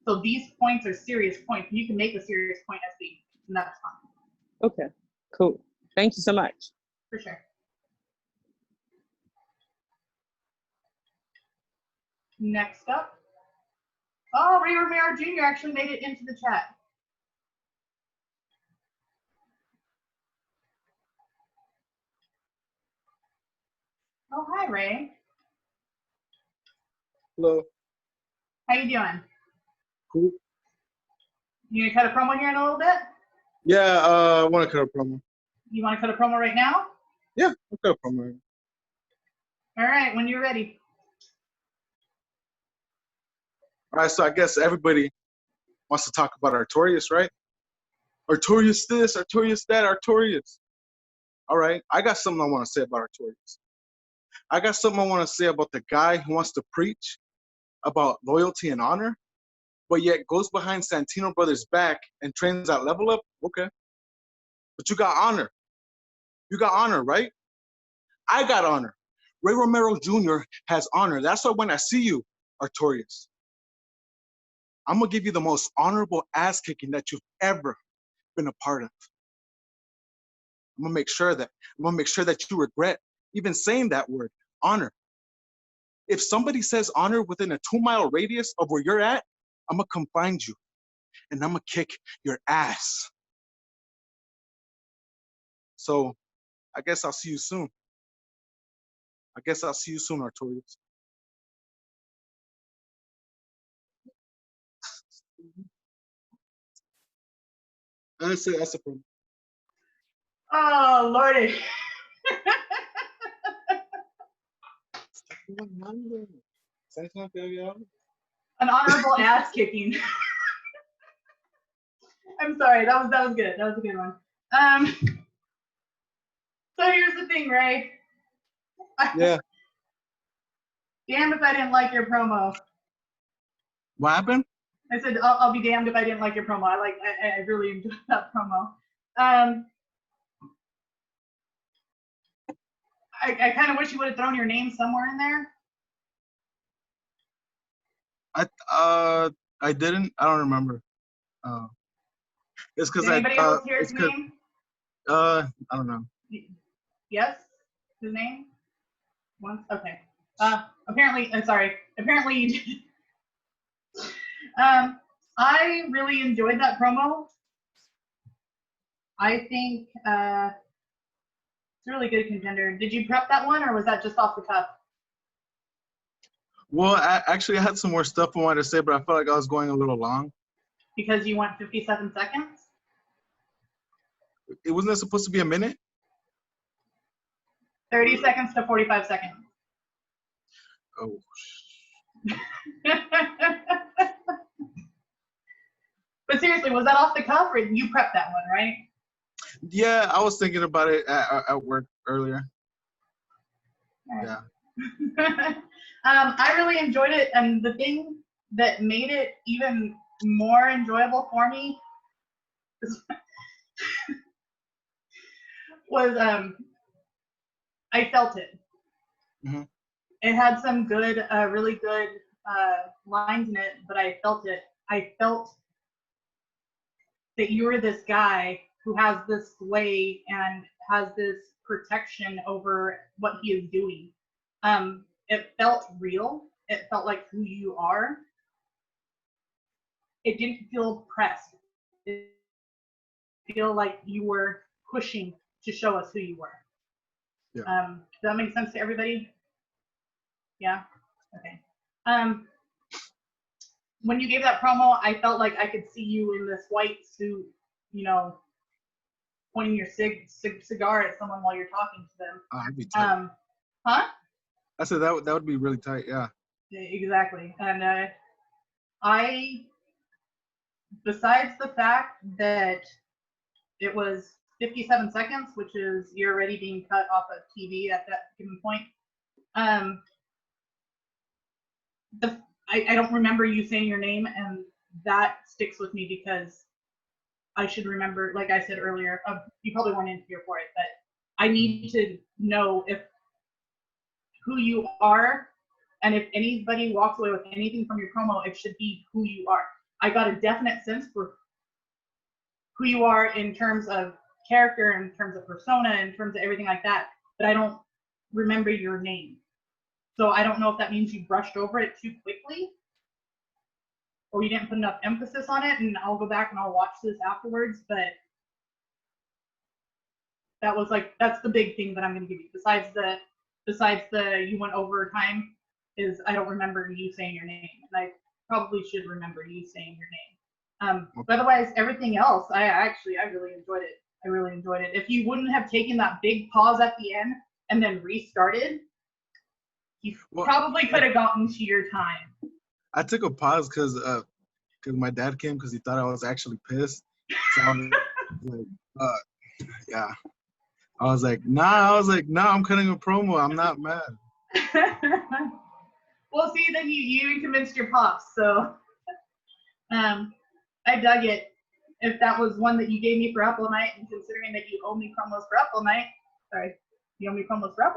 So these points are serious points. You can make a serious point as being, and that's fine. Okay, cool. Thank you so much. For sure. Next up. Oh, Ray Romero Jr. actually made it into the chat. Oh, hi, Ray. Hello. How you doing? Cool. You gonna cut a promo here in a little bit? Yeah, I want to cut a promo. You want to cut a promo right now? Yeah, I'll cut a promo. All right, when you're ready. All right, so I guess everybody wants to talk about Artorias, right? Artorias this, Artorias that, Artorias. All right, I got something I want to say about Artorias. I got something I want to say about the guy who wants to preach about loyalty and honor, but yet goes behind Santino Brothers' back and trains at Level Up. Okay. But you got honor. You got honor, right? I got honor. Ray Romero Jr. has honor. That's why when I see you, Artorias, I'm going to give you the most honorable ass kicking that you've ever been a part of. I'm going to make sure that you regret even saying that word, honor. If somebody says honor within a 2-mile radius of where you're at, I'm going to come find you and I'm going to kick your ass. So I guess I'll see you soon. Artorias. That's a problem. Oh, Lordy. An honorable ass kicking. I'm sorry, that was good. That was a good one. So here's the thing, Ray. Yeah. Damned if I didn't like your promo. What happened? I said, I'll be damned if I didn't like your promo. I really enjoyed that promo. I kind of wish you would have thrown your name somewhere in there. I didn't. I don't remember. It's because Did anybody else hear his name? I don't know. Yes? His name? Once? Okay. Apparently, I'm sorry. Apparently you did. I really enjoyed that promo. I think it's a really good contender. Did you prep that one, or was that just off the cuff? Well, actually, I had some more stuff I wanted to say, but I felt like I was going a little long. Because you went 57 seconds? It wasn't supposed to be a minute? 30 seconds to 45 seconds. Oh. But seriously, was that off the cuff, or you prepped that one, right? Yeah, I was thinking about it at work earlier. Right. Yeah. I really enjoyed it, and the thing that made it even more enjoyable for me was I felt it. Mm-hmm. It had some good, really good lines in it, but I felt it. I felt that you were this guy who has this sway and has this protection over what he is doing. It felt real. It felt like who you are. It didn't feel pressed. It didn't feel like you were pushing to show us who you were. Yeah. Does that make sense to everybody? Yeah? Okay. When you gave that promo, I felt like I could see you in this white suit, you know, pointing your cigar at someone while you're talking to them. I'd be tight. Huh? I said that would be really tight, yeah. Exactly. And besides the fact that it was 57 seconds, which is you're already being cut off of TV at that given point, I don't remember you saying your name, and that sticks with me because I should remember, like I said earlier, you probably weren't in here for it, but I need to know who you are, and if anybody walks away with anything from your promo, it should be who you are. I got a definite sense for who you are in terms of character, in terms of persona, in terms of everything like that, but I don't remember your name. So I don't know if that means you brushed over it too quickly, or you didn't put enough emphasis on it, and I'll go back and I'll watch this afterwards, but that's the big thing that I'm going to give you. Besides the you went over time, is I don't remember you saying your name, and I probably should remember you saying your name. But otherwise, everything else, I really enjoyed it. I really enjoyed it. If you wouldn't have taken that big pause at the end and then restarted, you probably could have gotten to your time. I took a pause because my dad came because he thought I was actually pissed. So I was like, yeah. I was like, nah, I'm cutting a promo. I'm not mad. Well, see, then you convinced your pops, so I dug it. If that was one that you gave me for Up All Night, and considering that you owe me promos for Up All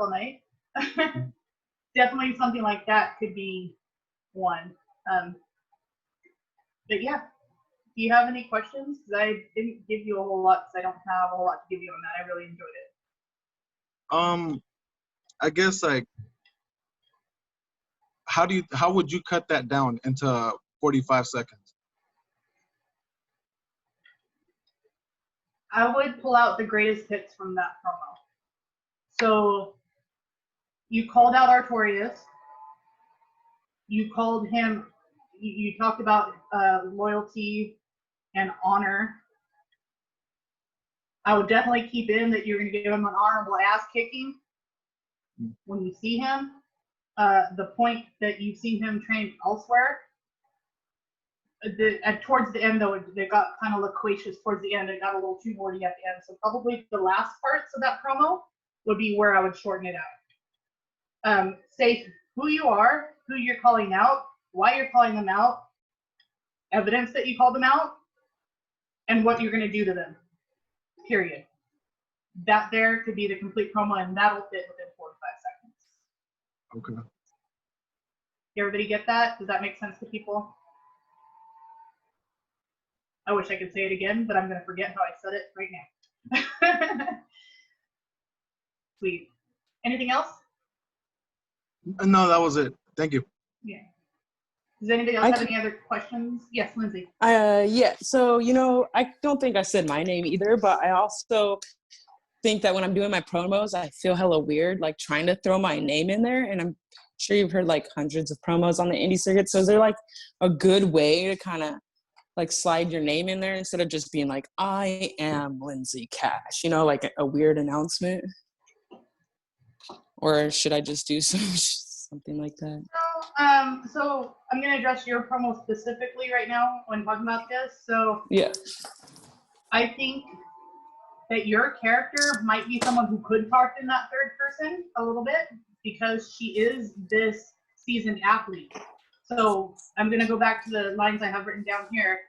Night, definitely something like that could be one. But yeah, do you have any questions? Because I didn't give you a whole lot, because I don't have a whole lot to give you on that. I really enjoyed it. I guess like, how would you cut that down into 45 seconds? I would pull out the greatest hits from that promo. So you called out Artorias. You called him, you talked about loyalty and honor. I would definitely keep in that you're going to give him an honorable ass kicking when you see him. The point that you've seen him train elsewhere. Towards the end, though, it got kind of loquacious towards the end. It got a little too wordy at the end. So probably the last parts of that promo would be where I would shorten it out. Say who you are, who you're calling out, why you're calling them out, evidence that you called them out, and what you're going to do to them. Period. That there could be the complete promo, and that'll fit within 4 to 5 seconds. Okay. Everybody get that? Does that make sense to people? I wish I could say it again, but I'm going to forget how I said it right now. Sweet. Anything else? No, that was it. Thank you. Yeah. Does anybody else have any other questions? Yes, Lindsay. Yeah. So, you know, I don't think I said my name either, but I also think that when I'm doing my promos, I feel hella weird, like trying to throw my name in there. And I'm sure you've heard like hundreds of promos on the indie circuit. So is there like a good way to kind of like slide your name in there instead of just being like, I am Lindsay Cash, you know, like a weird announcement? Or should I just do something like that? So I'm going to address your promo specifically right now when talking about this. So yeah, I think that your character might be someone who could talk in that third person a little bit because she is this seasoned athlete. So I'm going to go back to the lines I have written down here.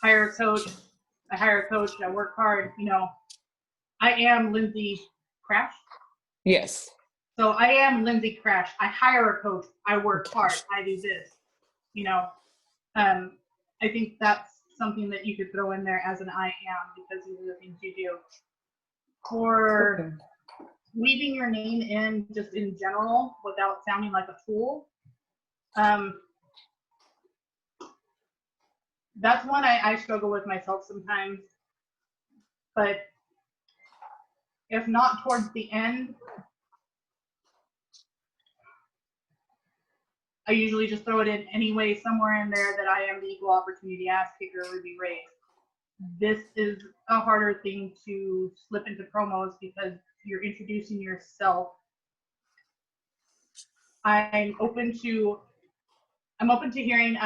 Hire a coach. I hire a coach. I work hard. You know, I am Lindsay Crash. Yes. So I am Lindsay Crash. I hire a coach. I work hard. I do this. You know, I think that's something that you could throw in there as an I am because these are the things you do. For weaving your name in just in general without sounding like a fool, that's one I struggle with myself sometimes. But if not towards the end, I usually just throw it in anyway, somewhere in there that I am the equal opportunity ass kicker Ruby Raze. This is a harder thing to slip into promos because you're introducing yourself. I'm open to hearing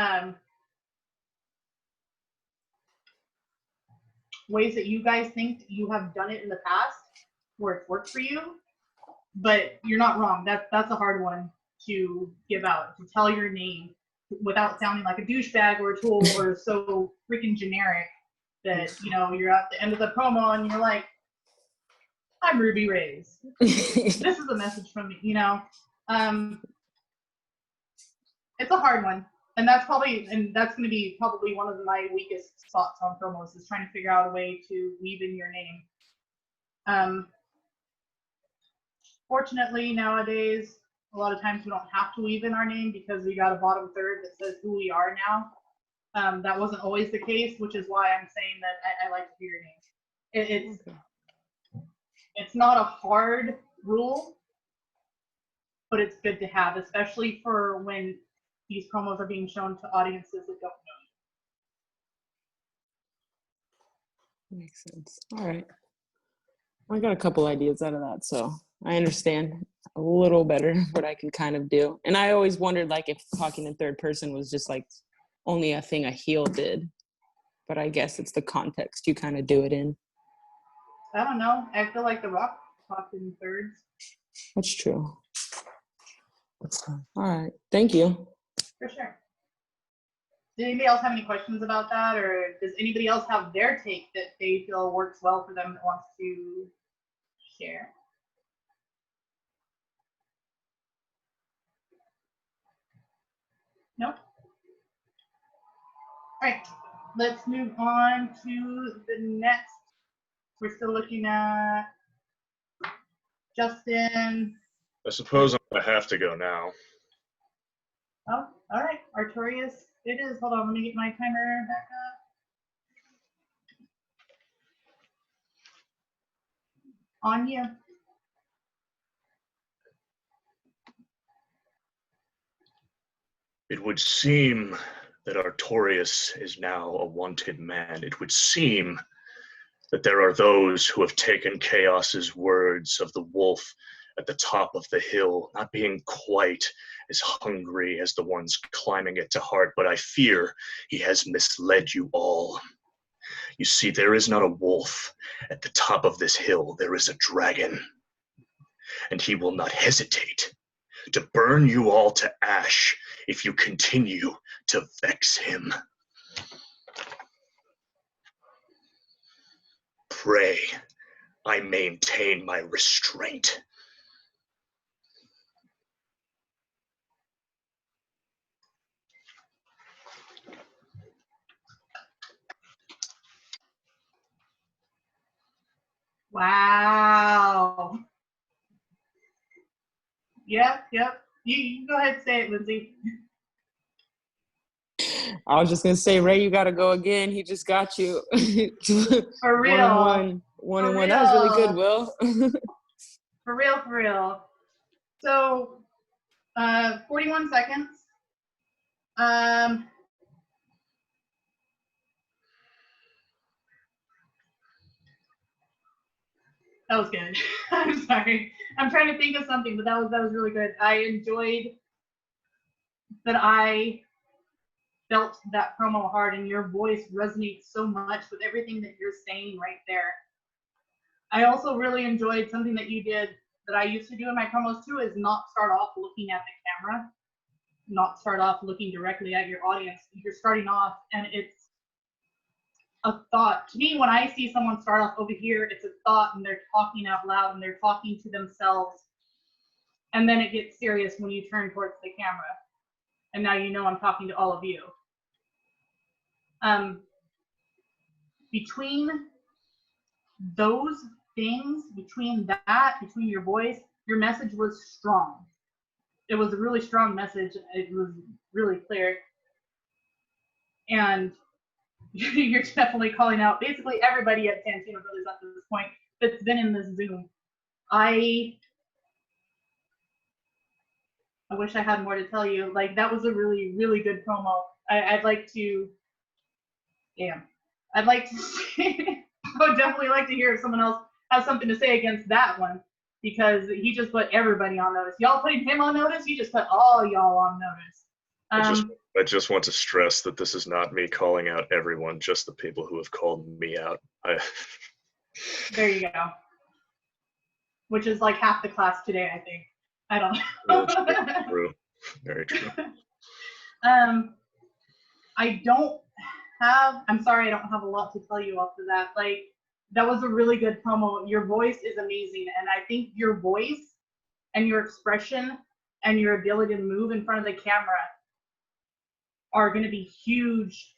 ways that you guys think you have done it in the past where it's worked for you, but you're not wrong. That's a hard one to give out, to tell your name without sounding like a douchebag or a tool or so freaking generic that, you know, you're at the end of the promo and you're like, I'm Ruby Raze. This is a message from me, you know. It's a hard one. And that's going to be probably one of my weakest spots on promos is trying to figure out a way to weave in your name. Fortunately, nowadays, a lot of times we don't have to weave in our name because we got a bottom third that says who we are now. That wasn't always the case, which is why I'm saying that I like to hear your name. It's not a hard rule, but it's good to have, especially for when these promos are being shown to audiences that don't know. Makes sense. All right. I got a couple ideas out of that, so I understand a little better what I can kind of do. And I always wondered, like, if talking in third person was just, like, only a thing a heel did. But I guess it's the context you kind of do it in. I don't know. I feel like The Rock talked in thirds. That's true. All right. Thank you. For sure. Does anybody else have any questions about that, or does anybody else have their take that they feel works well for them that wants to share? Nope. All right, let's move on to the next. We're still looking at Justin. I suppose I'm going to have to go now. Oh, all right, Artorias. It is. Hold on, let me get my timer back up. On you. It would seem that Artorias is now a wanted man. It would seem that there are those who have taken Chaos's words of the wolf at the top of the hill, not being quite as hungry as the ones climbing it to heart, but I fear he has misled you all. You see, there is not a wolf at the top of this hill. There is a dragon, and he will not hesitate to burn you all to ash if you continue to vex him. Pray I maintain my restraint. Wow. Yep. You go ahead and say it, Lindsay. I was just gonna say, Ray, you gotta go again. He just got you. For real. One and one. That was really good, Will. For real. So, 41 seconds. That was good. I'm sorry. I'm trying to think of something, but that was really good. I enjoyed that I felt that promo hard, and your voice resonates so much with everything that you're saying right there. I also really enjoyed something that you did that I used to do in my promos too, is not start off looking at the camera, not start off looking directly at your audience. You're starting off and it's a thought. To me, when I see someone start off over here, it's a thought and they're talking out loud and they're talking to themselves. And then it gets serious when you turn towards the camera. And now you know I'm talking to all of you. Between those things, between your voice, your message was strong. It was a really strong message. It was really clear. And you're definitely calling out basically everybody at Santino Brothers up to this point that's been in this Zoom. I wish I had more to tell you. Like, that was a really, really good promo. I'd like to, I'd like to see, I would definitely like to hear if someone else has something to say against that one, because he just put everybody on notice. Y'all putting him on notice, he just put all y'all on notice. I just want to stress that this is not me calling out everyone, just the people who have called me out. There you go. Which is like half the class today, I think. I don't know. True. Very true. I'm sorry, I don't have a lot to tell you after that. Like, that was a really good promo. Your voice is amazing. And I think your voice and your expression and your ability to move in front of the camera are going to be huge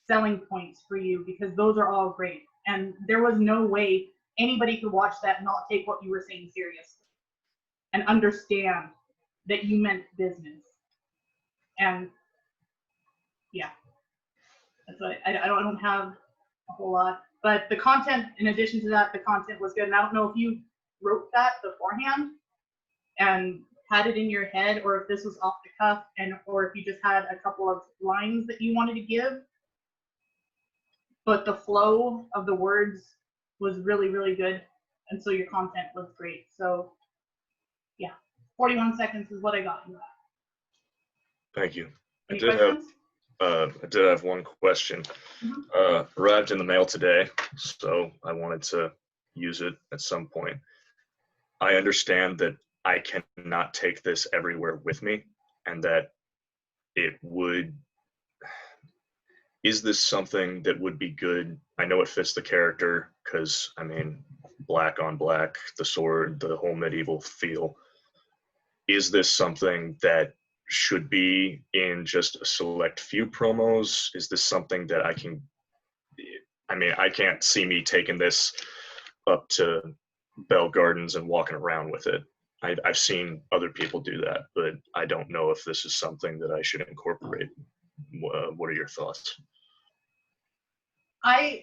selling points for you, because those are all great. And there was no way anybody could watch that and not take what you were saying seriously and understand that you meant business. And yeah, that's what I don't have a whole lot. But the content, in addition to that, the content was good. And I don't know if you wrote that beforehand and had it in your head, or if this was off the cuff, or if you just had a couple of lines that you wanted to give. But the flow of the words was really, really good. And so your content was great. So yeah, 41 seconds is what I got in that. Thank you. Any questions? I did have one question. Arrived in the mail today, so I wanted to use it at some point. I understand that I cannot take this everywhere with me, and that it would... Is this something that would be good? I know it fits the character, because, I mean, black on black, the sword, the whole medieval feel. Is this something that should be in just a select few promos? Is this something that I can... I mean, I can't see me taking this up to Bell Gardens and walking around with it. I've seen other people do that, but I don't know if this is something that I should incorporate. What are your thoughts?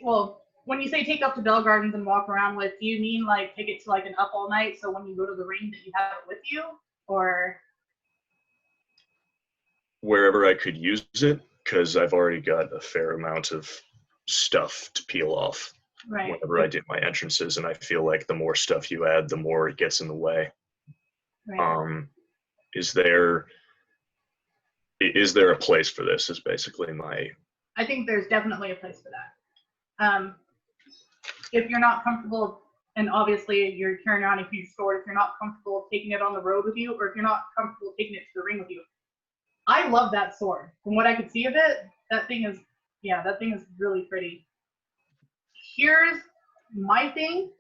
Well, when you say take up to Bell Gardens and walk around with, do you mean like take it to like an up all night, so when you go to the ring that you have it with you? Or wherever I could use it, because I've already got a fair amount of stuff to peel off whenever I do my entrances, and I feel like the more stuff you add, the more it gets in the way. Right. Is there a place for this, is basically my... I think there's definitely a place for that. If you're not comfortable And obviously, you're carrying around a huge sword if you're not comfortable taking it on the road with you, or if you're not comfortable taking it to the ring with you. I love that sword. From what I could see of it, that thing is really pretty. Here's my thing.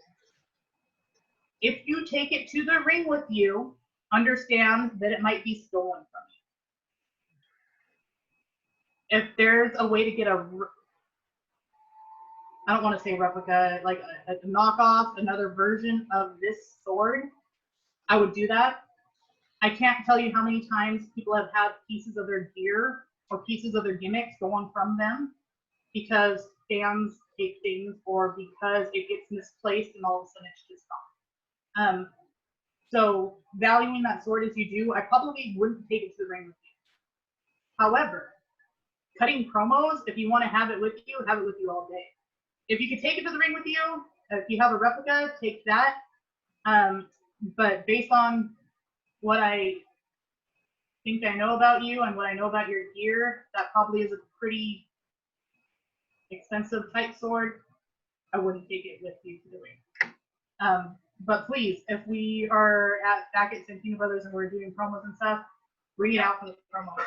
If you take it to the ring with you, understand that it might be stolen from you. If there's a way to get I don't want to say replica, like a knockoff, another version of this sword, I would do that. I can't tell you how many times people have had pieces of their gear or pieces of their gimmicks stolen from them because fans take things or because it gets misplaced and all of a sudden it's just gone. So valuing that sword as you do, I probably wouldn't take it to the ring with you. However, cutting promos, if you want to have it with you all day. If you could take it to the ring with you, if you have a replica, take that. But based on what I think I know about you and what I know about your gear, that probably is a pretty expensive type sword. I wouldn't take it with you to the ring. But please, if we are back at Santino Brothers and we're doing promos and stuff, bring it out for the promos.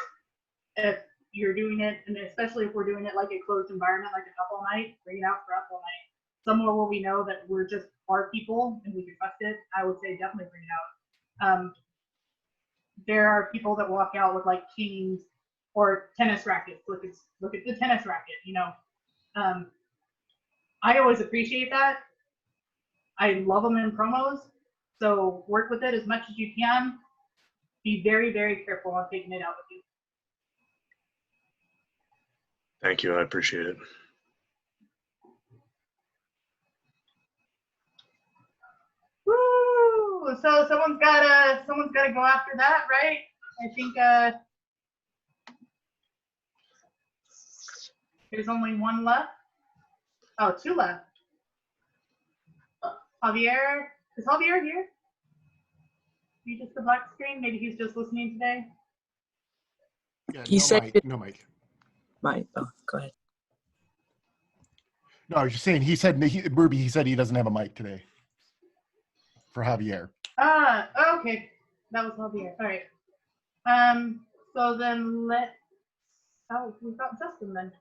If you're doing it, and especially if we're doing it like a closed environment, like a couple night, bring it out for a couple night. Somewhere where we know that we're just our people and we can trust it, I would say definitely bring it out. There are people that walk out with like chains or tennis rackets. Look at the tennis racket, you know. I always appreciate that. I love them in promos, so work with it as much as you can. Be very, very careful on taking it out with you. Thank you, I appreciate it. Woo! So someone's gotta go after that, right? I think there's only one left. Oh, two left. Javier, is Javier here? He just the black screen? Maybe he's just listening today. Yeah, He said no mic. Mike, oh, go ahead. No, I was just saying, he said he doesn't have a mic today for Javier. Okay. That was Javier. All right. So then we've got Justin then.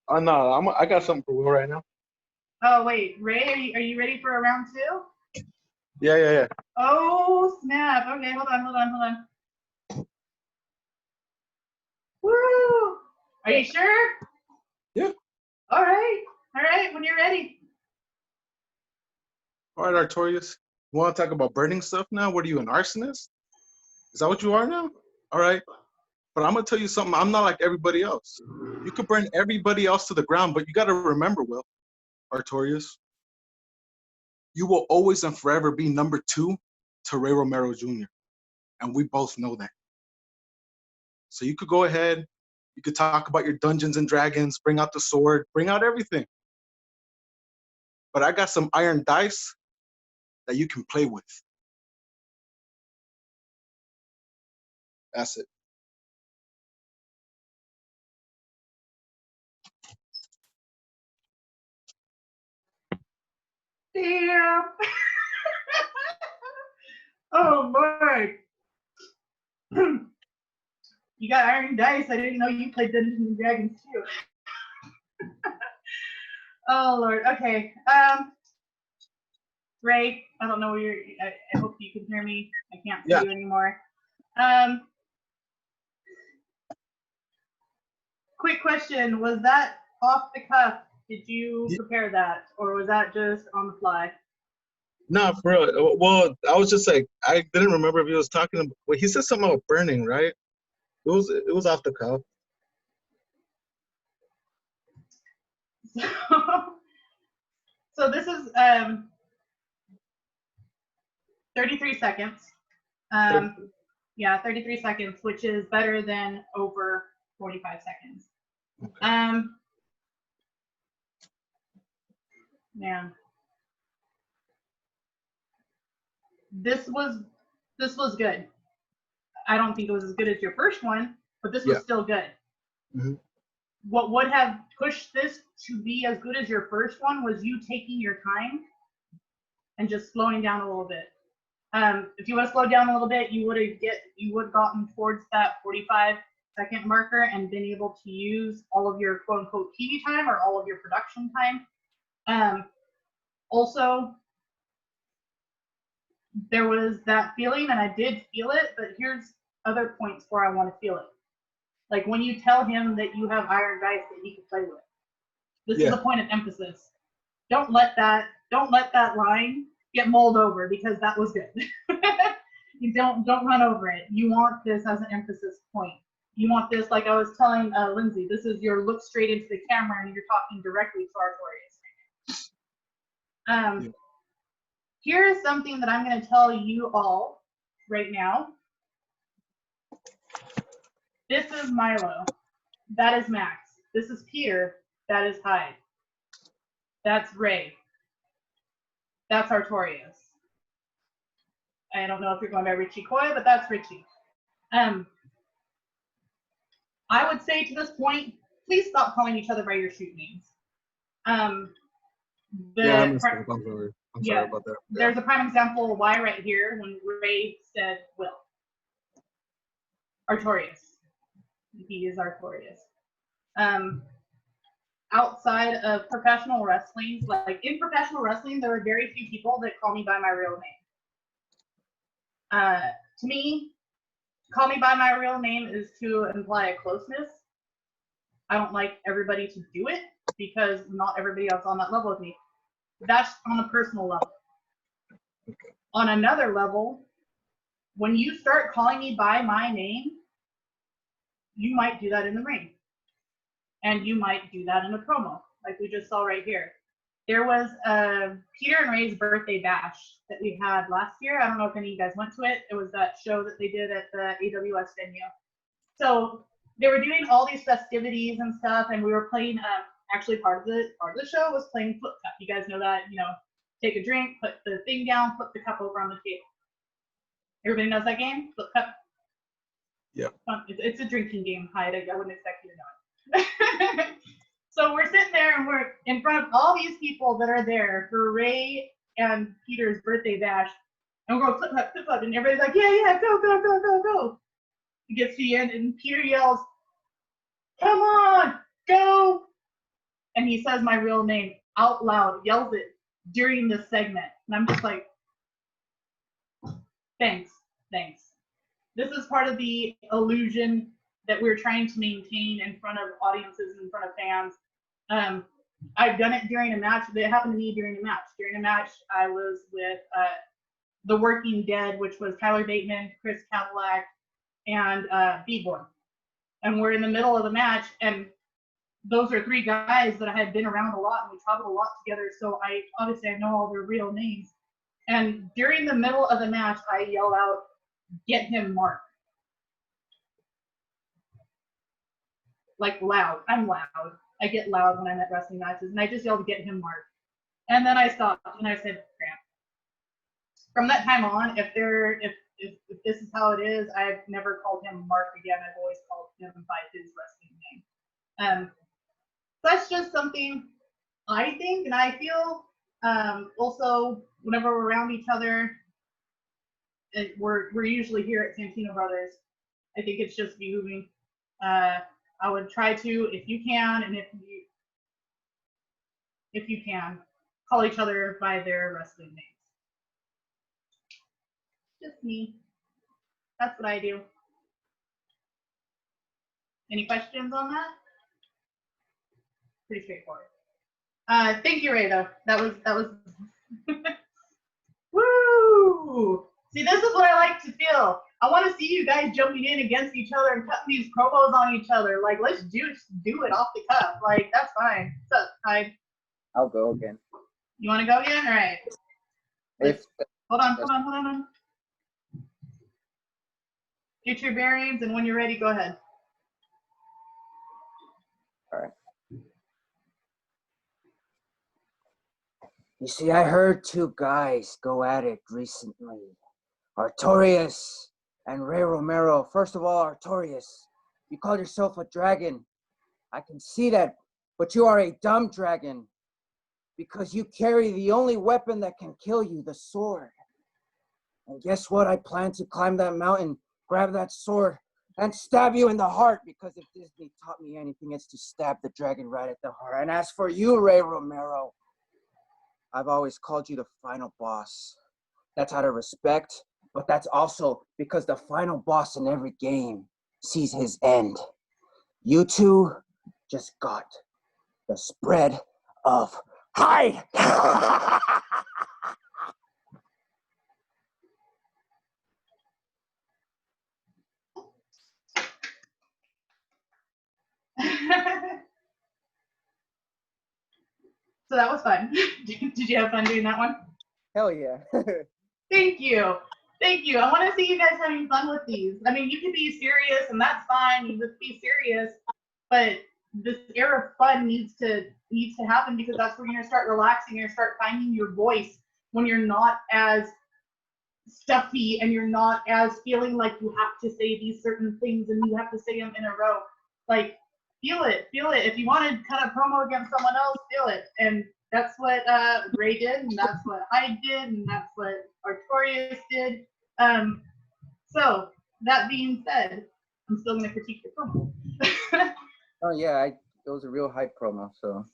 Oh no, I got something for Will right now. Oh wait, Ray, are you ready for a round two? Yeah. Oh snap! Okay, hold on. Woo! Are you sure? Yeah. All right. When you're ready. All right, Artorias. You want to talk about burning stuff now? What are you, an arsonist? Is that what you are now? All right. But I'm gonna tell you something. I'm not like everybody else. You could burn everybody else to the ground, but you got to remember, Will, Artorias, you will always and forever be number 2 to Ray Romero Jr. And we both know that. So you could go ahead. You could talk about your Dungeons and Dragons, bring out the sword, bring out everything. But I got some iron dice that you can play with. That's it. Damn. Oh boy. You got iron dice. I didn't know you played Dungeons and Dragons too. Oh Lord. Okay. Ray, I don't know where you're. I hope you can hear me. I can't see you anymore. Quick question: was that off the cuff? Did you prepare that, or was that just on the fly? No, for real. Well, I was just like, I didn't remember if he was talking about. Well, he said something about burning, right? It was off the cuff. So this is 33 seconds. Yeah, 33 seconds, which is better than over 45 seconds. Man, this was good. I don't think it was as good as your first one, but this was still good. Mm-hmm. What would have pushed this to be as good as your first one was you taking your time and just slowing down a little bit. If you would have slowed down a little bit, you would have gotten towards that 45-second marker and been able to use all of your quote unquote TV time or all of your production time. Also, there was that feeling, and I did feel it, but here's other points where I want to feel it. Like when you tell him that you have iron dice that he can play with. This is a point of emphasis. Don't let that line get mulled over because that was good. You don't run over it. You want this as an emphasis point. You want this, like I was telling Lindsay, this is your look straight into the camera and you're talking directly to Artorias. Here is something that I'm going to tell you all right now. This is Milo. That is Max. This is Peter. That is Hyde. That's Ray. That's Artorias. I don't know if you're going by Richie Coy, but that's Richie. I would say to this point, please stop calling each other by your shoot names. I'm sorry about that. There's a prime example of why right here when Ray said Will. Artorias. He is Artorias. Outside of professional wrestling, like in professional wrestling, there are very few people that call me by my real name. To me, call me by my real name is to imply a closeness. I don't like everybody to do it because not everybody else on that level with me. That's on a personal level. On another level, when you start calling me by my name, you might do that in the ring. And you might do that in a promo, like we just saw right here. There was Peter and Ray's birthday bash that we had last year. I don't know if any of you guys went to it. It was that show that they did at the AWS venue. So they were doing all these festivities and stuff, and we were playing. Actually, part of the show was playing flip cup. You guys know that, take a drink, put the thing down, flip the cup over on the table. Everybody knows that game, flip cup. Yeah. It's a drinking game, Hyde. I wouldn't expect you to know it. So we're sitting there and we're in front of all these people that are there for Ray and Peter's birthday bash, and we're going flip up, and everybody's like, yeah, go. It gets to the end, and Peter yells, "Come on, go!" And he says my real name out loud, yells it during this segment, and I'm just like, thanks. This is part of the illusion that we're trying to maintain in front of audiences, in front of fans. I've done it during a match. It happened to me during a match. During a match, I was with The Working Dead, which was Tyler Bateman, Chris Cadillac, and B-Boy. And we're in the middle of the match, and those are three guys that I had been around a lot, and we traveled a lot together, so I know all their real names. And during the middle of the match, I yell out, "Get him, Mark." Like loud. I'm loud. I get loud when I'm at wrestling matches, and I just yelled, "Get him, Mark." And then I stopped and I said, "Grant." From that time on, if this is how it is, I've never called him Mark again. I've always called him by his wrestling name. That's just something I think and I feel. Also, whenever we're around each other, we're usually here at Santino Brothers. I think it's just behooving. I would try to, if you can, and if you can, call each other by their wrestling names. Just me. That's what I do. Any questions on that? Pretty straightforward. Thank you, Ray, though. That was woo! See, this is what I like to feel. I want to see you guys jumping in against each other and cutting these promos on each other. Like, let's do it off the cuff. Like, that's fine. What's up, Hyde? I'll go again. You want to go again? All right. Hold on. Get your bearings, and when you're ready, go ahead. All right. You see, I heard two guys go at it recently. Artorias and Ray Romero. First of all, Artorias, you call yourself a dragon. I can see that, but you are a dumb dragon. because you carry the only weapon that can kill you, the sword. And guess what? I plan to climb that mountain, grab that sword, and stab you in the heart, because if Disney taught me anything, it's to stab the dragon right at the heart. And as for you, Ray Romero, I've always called you the final boss. That's out of respect, but that's also because the final boss in every game sees his end. You two just got the spread of hide. So that was fun. Did you have fun doing that one? Hell yeah. Thank you. Thank you. I want to see you guys having fun with these. I mean, you can be serious, and that's fine. You just be serious, but this air of fun needs to happen, because that's where you're gonna start relaxing. You're gonna start finding your voice when you're not as stuffy and you're not as feeling like you have to say these certain things and you have to say them in a row. Like, feel it. If you want to cut a promo against someone else, feel it. And that's what Ray did, and that's what Hyde did, and that's what Artorias did. So that being said, I'm still going to critique the promo. Oh yeah, it was a real hype promo. So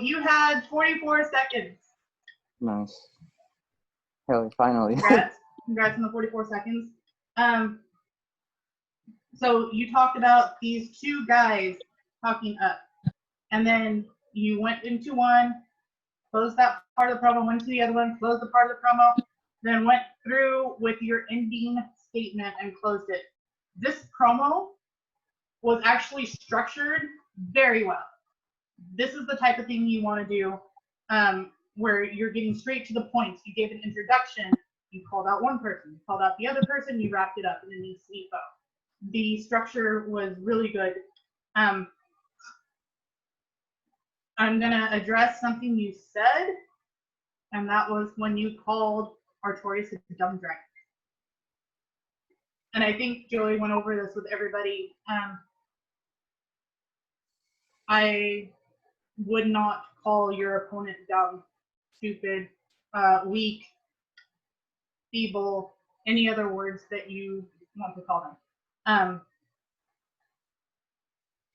you had 44 seconds. Nice. Hell, finally. Congrats on the 44 seconds. So you talked about these two guys talking up, and then you went into one, closed that part of the promo, went to the other one, closed the part of the promo, then went through with your ending statement and closed it. This promo was actually structured very well. This is the type of thing you want to do, where you're getting straight to the point. You gave an introduction, you called out one person, you called out the other person, you wrapped it up in a neat bow. The structure was really good. I'm gonna address something you said, and that was when you called Artorias a dumb dragon. And I think Joey went over this with everybody. I would not call your opponent dumb, stupid, weak, feeble, any other words that you want to call them.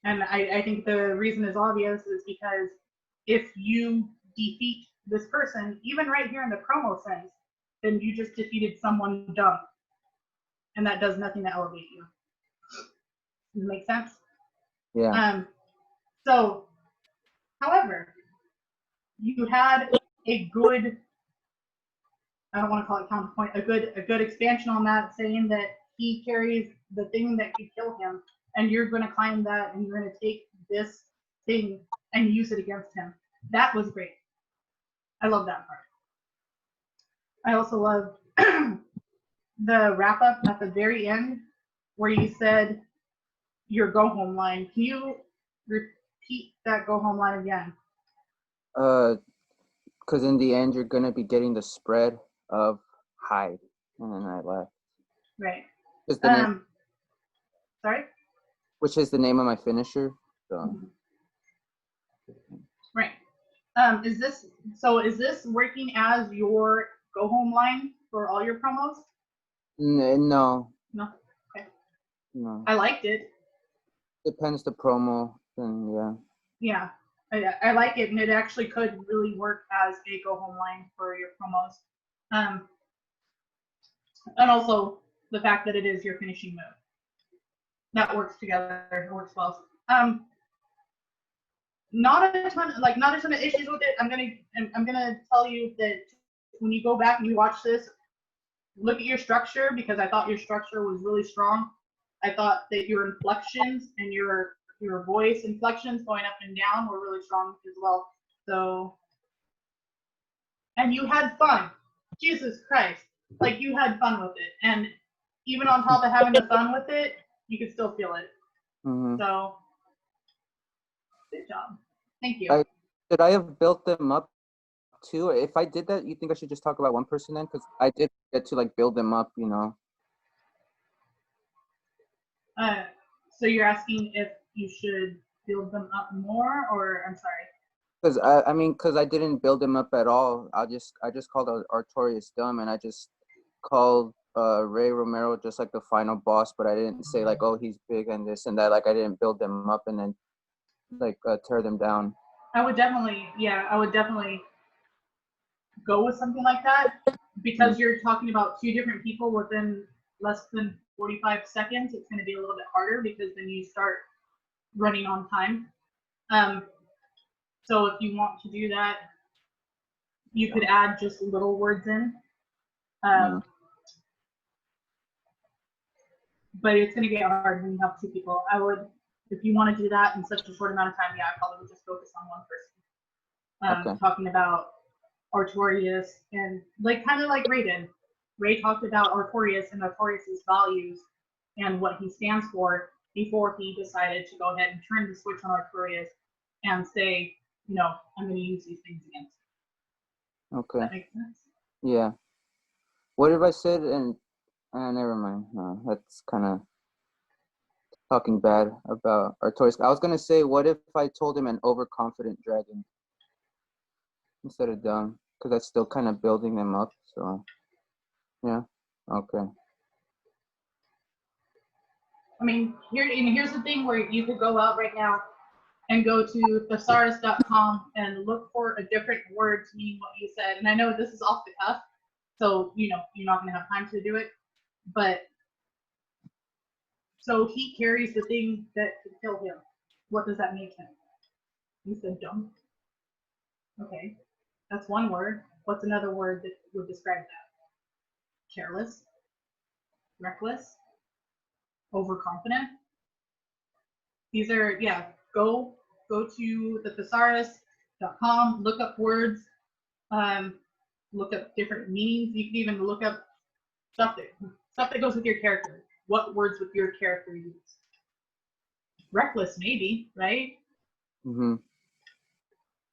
And I think the reason is obvious, is because if you defeat this person, even right here in the promo sense, then you just defeated someone dumb. And that does nothing to elevate you. Does it make sense? Yeah. So, however, you had a good, I don't want to call it counterpoint, a good expansion on that, saying that he carries the thing that could kill him, and you're going to climb that, and you're going to take this thing and use it against him. That was great. I love that part. I also love the wrap up at the very end, where you said your go home line. Can you repeat that go home line again? Because in the end, you're going to be getting the spread of Hyde. And then I left. Right. Sorry? Which is the name of my finisher. So. Right. Is this working as your go home line for all your promos? No. No. Okay. No. I liked it. Depends the promo, then yeah. Yeah, I like it, and it actually could really work as a go home line for your promos. And also the fact that it is your finishing move. That works together. It works well. Not a ton of issues with it. I'm gonna tell you that when you go back and you watch this, look at your structure, because I thought your structure was really strong. I thought that your inflections and your voice inflections going up and down were really strong as well. So, and you had fun. Jesus Christ, like, you had fun with it, and even on top of having the fun with it, you could still feel it. Mm-hmm. So, good job. Thank you. Should I have built them up too? If I did that, you think I should just talk about one person then? Because I did get to build them up, So you're asking if you should build them up more, or I'm sorry. Because because I didn't build him up at all. I just called Artorias dumb, and I just called Ray Romero just like the final boss, but I didn't say like, oh, he's big and this and that. Like I didn't build them up and then like tear them down. I would definitely go with something like that because you're talking about two different people within less than 45 seconds. It's going to be a little bit harder because then you start running on time. So if you want to do that, you could add just little words in. But it's going to get hard when you have two people. I would, if you want to do that in such a short amount of time, I probably would just focus on one person. Talking about Artorias and like kind of like Ray did. Ray talked about Artorias and Artorias's values and what he stands for before he decided to go ahead and turn the switch on Artorias and say, I'm going to use these things against you. Okay. Does that make sense? Yeah. What if I said and never mind. No, that's kind of talking bad about Artorias. I was gonna say, what if I told him an overconfident dragon instead of dumb? Because that's still kind of building them up. So, yeah. Okay. I mean, here's the thing where you could go out right now and go to thesaurus.com and look for a different word to mean what you said. And I know this is off the cuff, so you're not gonna have time to do it. But so he carries the thing that could kill him. What does that make him? You said dumb. Okay, that's one word. What's another word that would describe that? Careless, reckless, overconfident. These are, go to the thesaurus.com, look up words, look up different meanings. You can even look up stuff that goes with your character. What words would your character use? Reckless, maybe, right? Mm-hmm.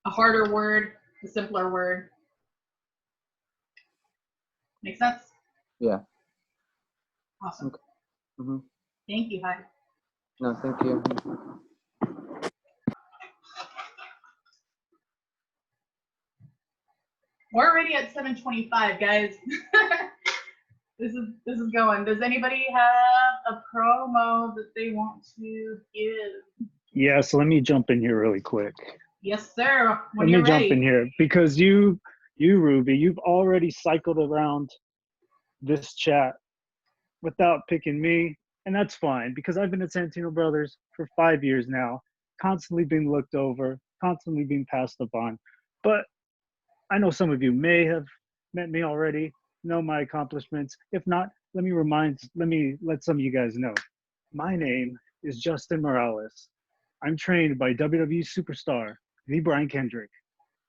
A harder word, a simpler word. Make sense? Yeah. Awesome. Okay. Mm-hmm. Thank you, Hyde. No, thank you. We're already at 7:25, guys. This is going. Does anybody have a promo that they want to give? Yeah, so let me jump in here really quick. Yes, sir. Let me jump in here because you, Ruby, you've already cycled around this chat without picking me, and that's fine because I've been at Santino Brothers for 5 years now, constantly being looked over, constantly being passed upon. But I know some of you may have met me already, know my accomplishments. If not, let me let some of you guys know. My name is Justin Morales. I'm trained by WWE superstar, the Brian Kendrick.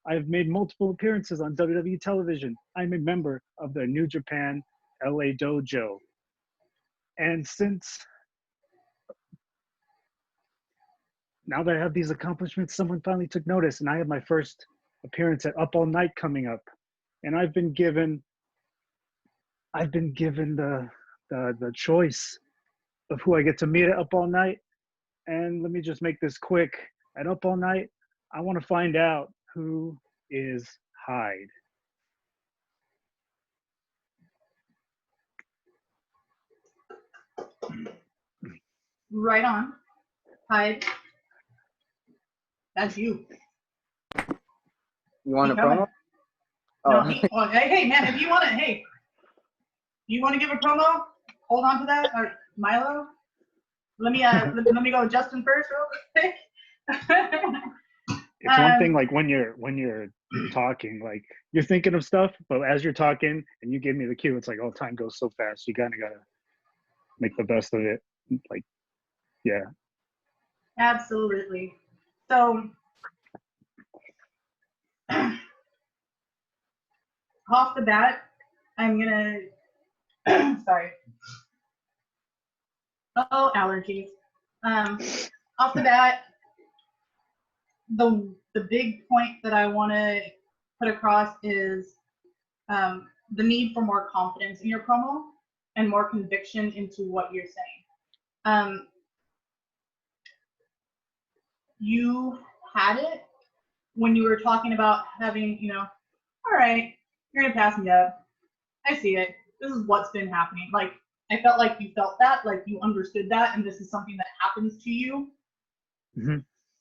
I've made multiple appearances on WWE television. I'm a member of the New Japan LA Dojo. And since now that I have these accomplishments, someone finally took notice, and I have my first appearance at Up All Night coming up. And I've been given the choice of who I get to meet at Up All Night. And let me just make this quick. At Up All Night, I want to find out who is Hyde. Right on. Hyde. That's you. You want Keep a promo? No, hey, man, if you want to, you want to give a promo? Hold on to that, or Milo. Let me go with Justin first, real quick. It's one thing, like when you're talking, like you're thinking of stuff, but as you're talking and you give me the cue, it's like, oh, time goes so fast. You kind of gotta make the best of it. Like, yeah. Absolutely. So, off the bat, I'm gonna. Sorry. Oh, allergies. Off the bat, the big point that I want to put across is the need for more confidence in your promo and more conviction into what you're saying. You had it when you were talking about having, all right, you're gonna pass me up. I see it. This is what's been happening. Like, I felt like you felt that, like you understood that, and this is something that happens to you.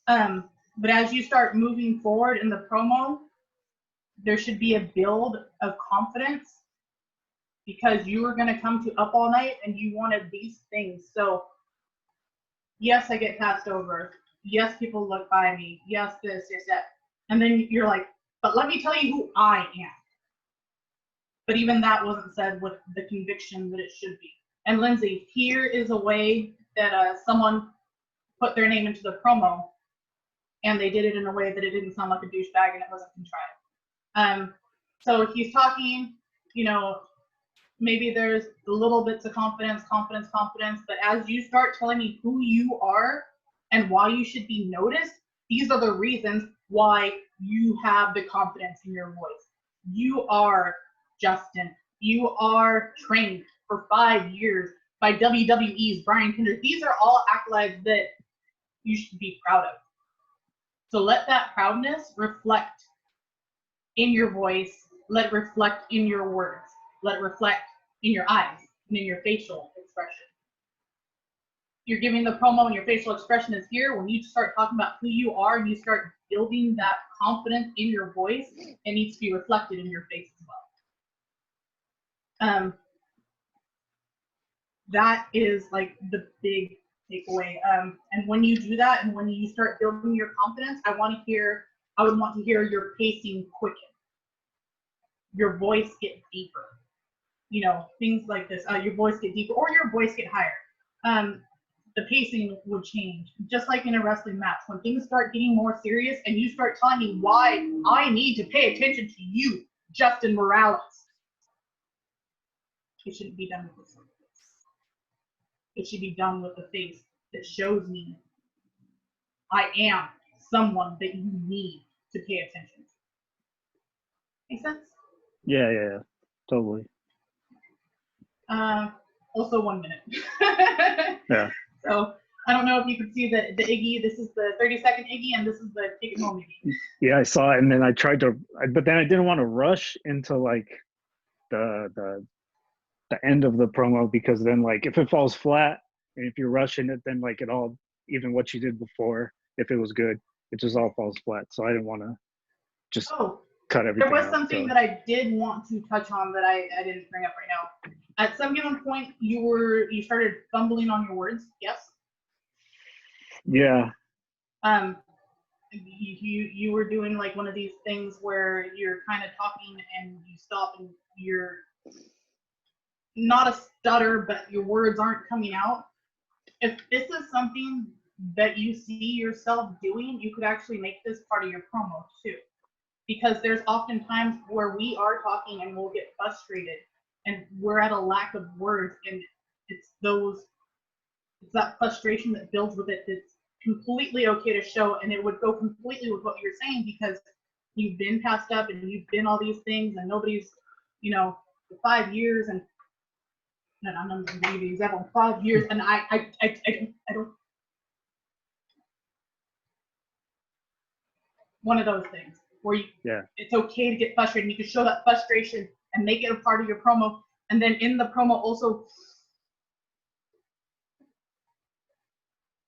But as you start moving forward in the promo, there should be a build of confidence because you are going to come to Up All Night and you wanted these things. So, yes, I get passed over. Yes, people look by me. Yes, this, yes, that. And then you're like, but let me tell you who I am. But even that wasn't said with the conviction that it should be. And Lindsay, here is a way that someone put their name into the promo, and they did it in a way that it didn't sound like a douchebag and it wasn't contrived. So he's talking, maybe there's little bits of confidence, but as you start telling me who you are and why you should be noticed, these are the reasons why you have the confidence in your voice. You are Justin. You are trained for 5 years by WWE's Brian Kendrick. These are all accolades that you should be proud of. So let that proudness reflect in your voice. Let it reflect in your words. Let it reflect in your eyes and in your facial expression. You're giving the promo and your facial expression is here. When you start talking about who you are and you start building that confidence in your voice, it needs to be reflected in your face as well. That is like the big takeaway. And when you do that and when you start building your confidence, I would want to hear your pacing quicken, your voice get deeper, things like this, your voice get deeper or your voice get higher. The pacing would change, just like in a wrestling match. When things start getting more serious and you start telling me why I need to pay attention to you, Justin Morales, it shouldn't be done with this. It should be done with a face that shows me I am someone that you need to pay attention to. Make sense? Yeah, totally. Also 1 minute. Yeah. So I don't know if you could see the Iggy. This is the 30-second Iggy, and this is the Take It Home Iggy. Yeah, I saw it, and then I tried to, but then I didn't want to rush into like the end of the promo, because then like if it falls flat and if you're rushing it, then like it all, even what you did before, if it was good, it just all falls flat. So I didn't want to just cut everything There was out, something that I did want to touch on that I didn't bring up right now. At some given point, you started fumbling on your words. Yes. Yeah. You were doing like one of these things where you're kind of talking and you stop and you're not a stutter, but your words aren't coming out. If this is something that you see yourself doing, you could actually make this part of your promo too. Because there's often times where we are talking and we'll get frustrated and we're at a lack of words, and it's that frustration that builds with it that's completely okay to show, and it would go completely with what you're saying because you've been passed up and you've been all these things and nobody's, for 5 years, and I'm not going to give you the example, 5 years, and I don't, one of those things where it's okay to get frustrated, and you can show that frustration and make it a part of your promo, and then in the promo also,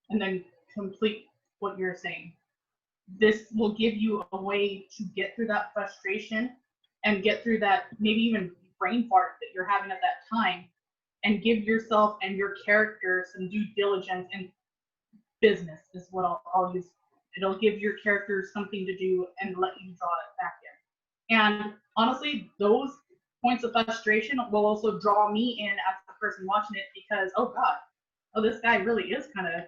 and then complete what you're saying. This will give you a way to get through that frustration and get through that maybe even brain fart that you're having at that time, and give yourself and your character some due diligence and business is what I'll use. It'll give your character something to do and let you draw it back in. And honestly, those points of frustration will also draw me in as the person watching it, because, oh God, this guy really is kind of,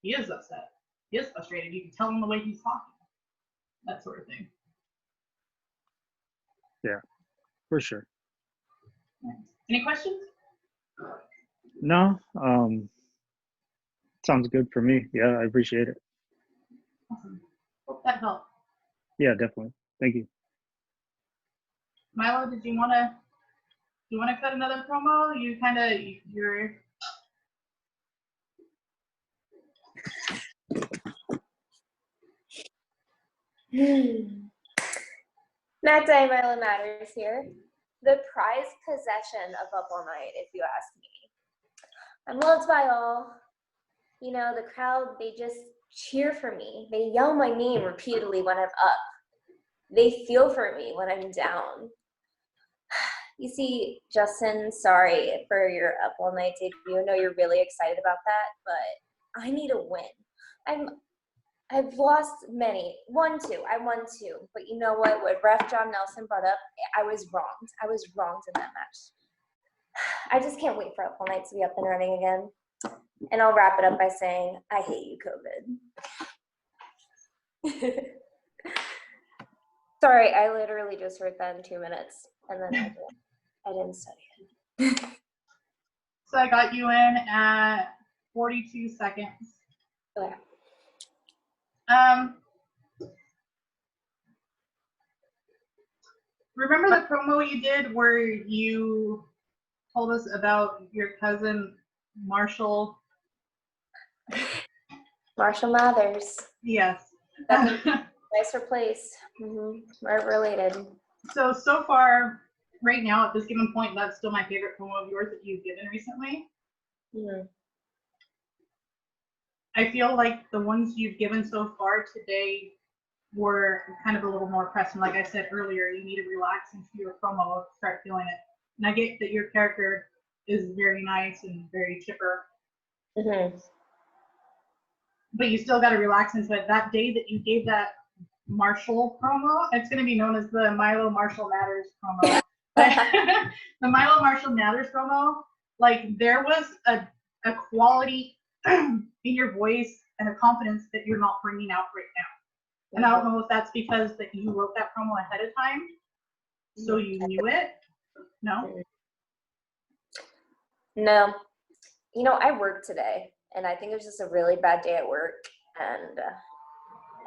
he is upset. He is frustrated. You can tell him the way he's talking. That sort of thing. Yeah, for sure. Any questions? No, sounds good for me. Yeah, I appreciate it. Awesome. Hope that helped. Yeah, definitely. Thank you. Milo, did you want to cut another promo? You're Matt Day, Milo Matters here. The prized possession of Up All Night, if you ask me. I'm loved by all. You know, the crowd, they just cheer for me. They yell my name repeatedly when I'm up. They feel for me when I'm down. You see, Justin, sorry for your Up All Night debut. I know you're really excited about that, but I need a win. I've lost many. I won two. But you know what? What Ref John Nelson brought up, I was wronged. I was wronged in that match. I just can't wait for Up All Night to be up and running again. And I'll wrap it up by saying, I hate you, COVID. Sorry, I literally just heard that in 2 minutes, and then I didn't study it. So I got you in at 42 seconds. Okay. Remember the promo you did where you told us about your cousin Marshall? Marshall Mathers. Yes. That's a nicer place. We're related. So far, right now, at this given point, that's still my favorite promo of yours that you've given recently. Mm-hmm. I feel like the ones you've given so far today were kind of a little more pressing. Like I said earlier, you need to relax into your promo, start feeling it. And I get that your character is very nice and very chipper. Mm-hmm. But you still got to relax into it. That day that you gave that Marshall promo, it's going to be known as the Milo Marshall Matters promo. The Milo Marshall Matters promo, like there was a quality in your voice and a confidence that you're not bringing out right now. And I don't know if that's because that you wrote that promo ahead of time, so you knew it. No? No. You know, I worked today, and I think it was just a really bad day at work, and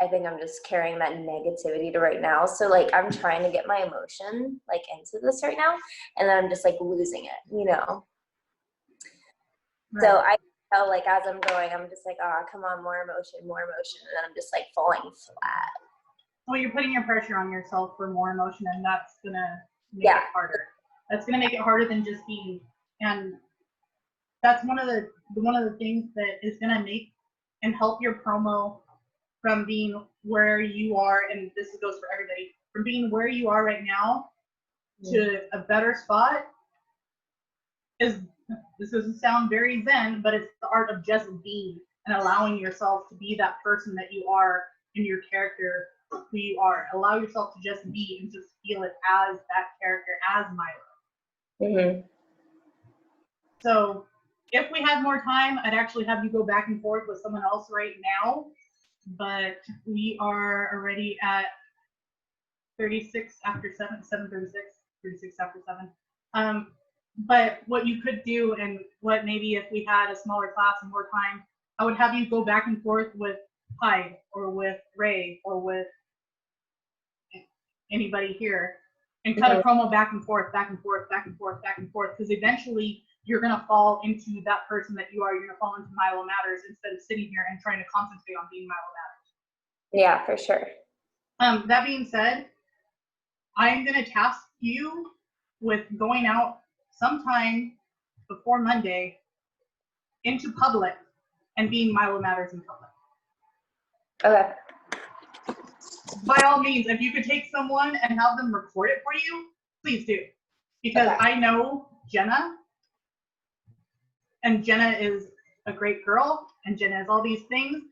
I think I'm just carrying that negativity to right now. So, like, I'm trying to get my emotion, like, into this right now, and then I'm just, like, losing it, you know? Right. So I felt like as I'm going, I'm just like, oh, come on, more emotion, and then I'm just, like, falling flat. Well, you're putting your pressure on yourself for more emotion, and that's going to make it harder. That's going to make it harder than just being, and that's one of the things that is going to make and help your promo from being where you are, and this goes for everybody, from being where you are right now to a better spot is, this doesn't sound very zen, but it's the art of just being and allowing yourself to be that person that you are in your character, who you are. Allow yourself to just be and just feel it as that character, as Milo. Mm-hmm. So if we had more time, I'd actually have you go back and forth with someone else right now, but we are already at 36 after 7, 7:36, 36 after 7. But what you could do, and what maybe if we had a smaller class and more time, I would have you go back and forth with Hyde or with Ray or with anybody here and cut a promo back and forth, because eventually you're going to fall into that person that you are. You're going to fall into Milo Matters instead of sitting here and trying to concentrate on being Milo Matters. Yeah, for sure. That being said, I'm going to task you with going out sometime before Monday into public and being Milo Matters in public. Okay. By all means, if you could take someone and have them record it for you, please do. Because I know Jenna, and Jenna is a great girl, and Jenna is all these things,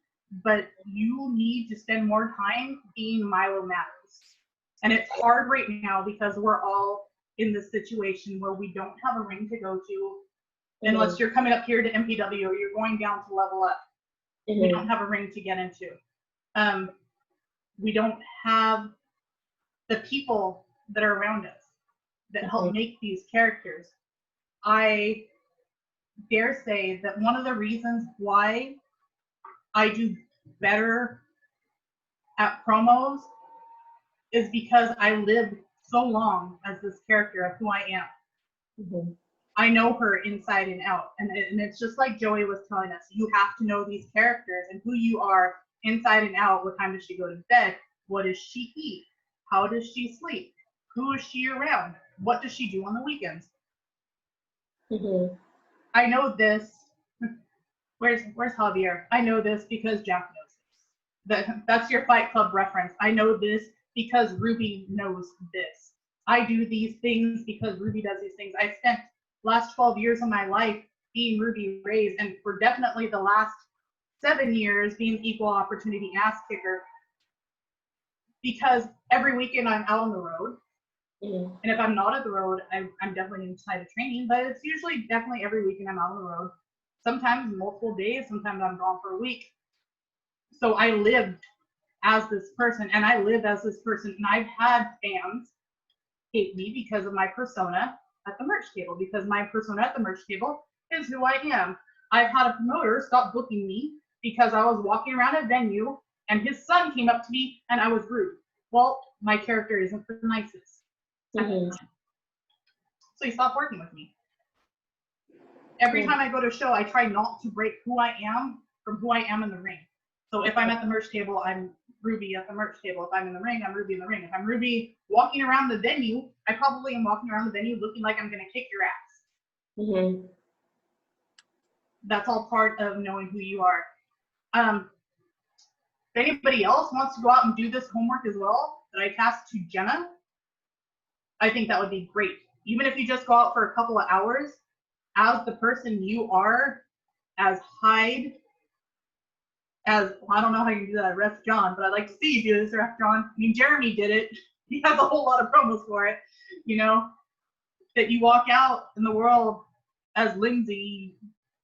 but you need to spend more time being Milo Matters. And it's hard right now because we're all in this situation where we don't have a ring to go to, unless you're coming up here to MPW or you're going down to level up. We don't have a ring to get into. We don't have the people that are around us that help make these characters. I dare say that one of the reasons why I do better at promos is because I lived so long as this character of who I am. I know her inside and out. And it's just like Joey was telling us, you have to know these characters and who you are inside and out. What time does she go to bed? What does she eat? How does she sleep? Who is she around? What does she do on the weekends? Mm-hmm. I know this. Where's Javier? I know this because Jack knows this. That's your Fight Club reference. I know this because Ruby knows this. I do these things because Ruby does these things. I spent last 12 years of my life being Ruby Raze, and for definitely the last 7 years being equal opportunity ass kicker, because every weekend I'm out on the road. Mm-hmm. And if I'm not at the road, I'm definitely inside of training, but it's usually definitely every weekend I'm out on the road. Sometimes multiple days, sometimes I'm gone for a week. So I lived as this person, and I live as this person, and I've had fans hate me because of my persona at the merch table, because my persona at the merch table is who I am. I've had a promoter stop booking me because I was walking around a venue and his son came up to me and I was rude. Well, my character isn't the nicest. Mm-hmm. So he stopped working with me. Every time I go to a show, I try not to break who I am from who I am in the ring. So if I'm at the merch table, I'm Ruby at the merch table. If I'm in the ring, I'm Ruby in the ring. If I'm Ruby walking around the venue, I probably am walking around the venue looking like I'm going to kick your ass. Mm-hmm. That's all part of knowing who you are. If anybody else wants to go out and do this homework as well, that I tasked to Jenna, I think that would be great. Even if you just go out for a couple of hours, as the person you are, as Hyde, as, well, I don't know how you do that, Ref John, but I'd like to see you do this, Ref John. I mean, Jeremy did it. He has a whole lot of promos for it, you know, that you walk out in the world as Lindsay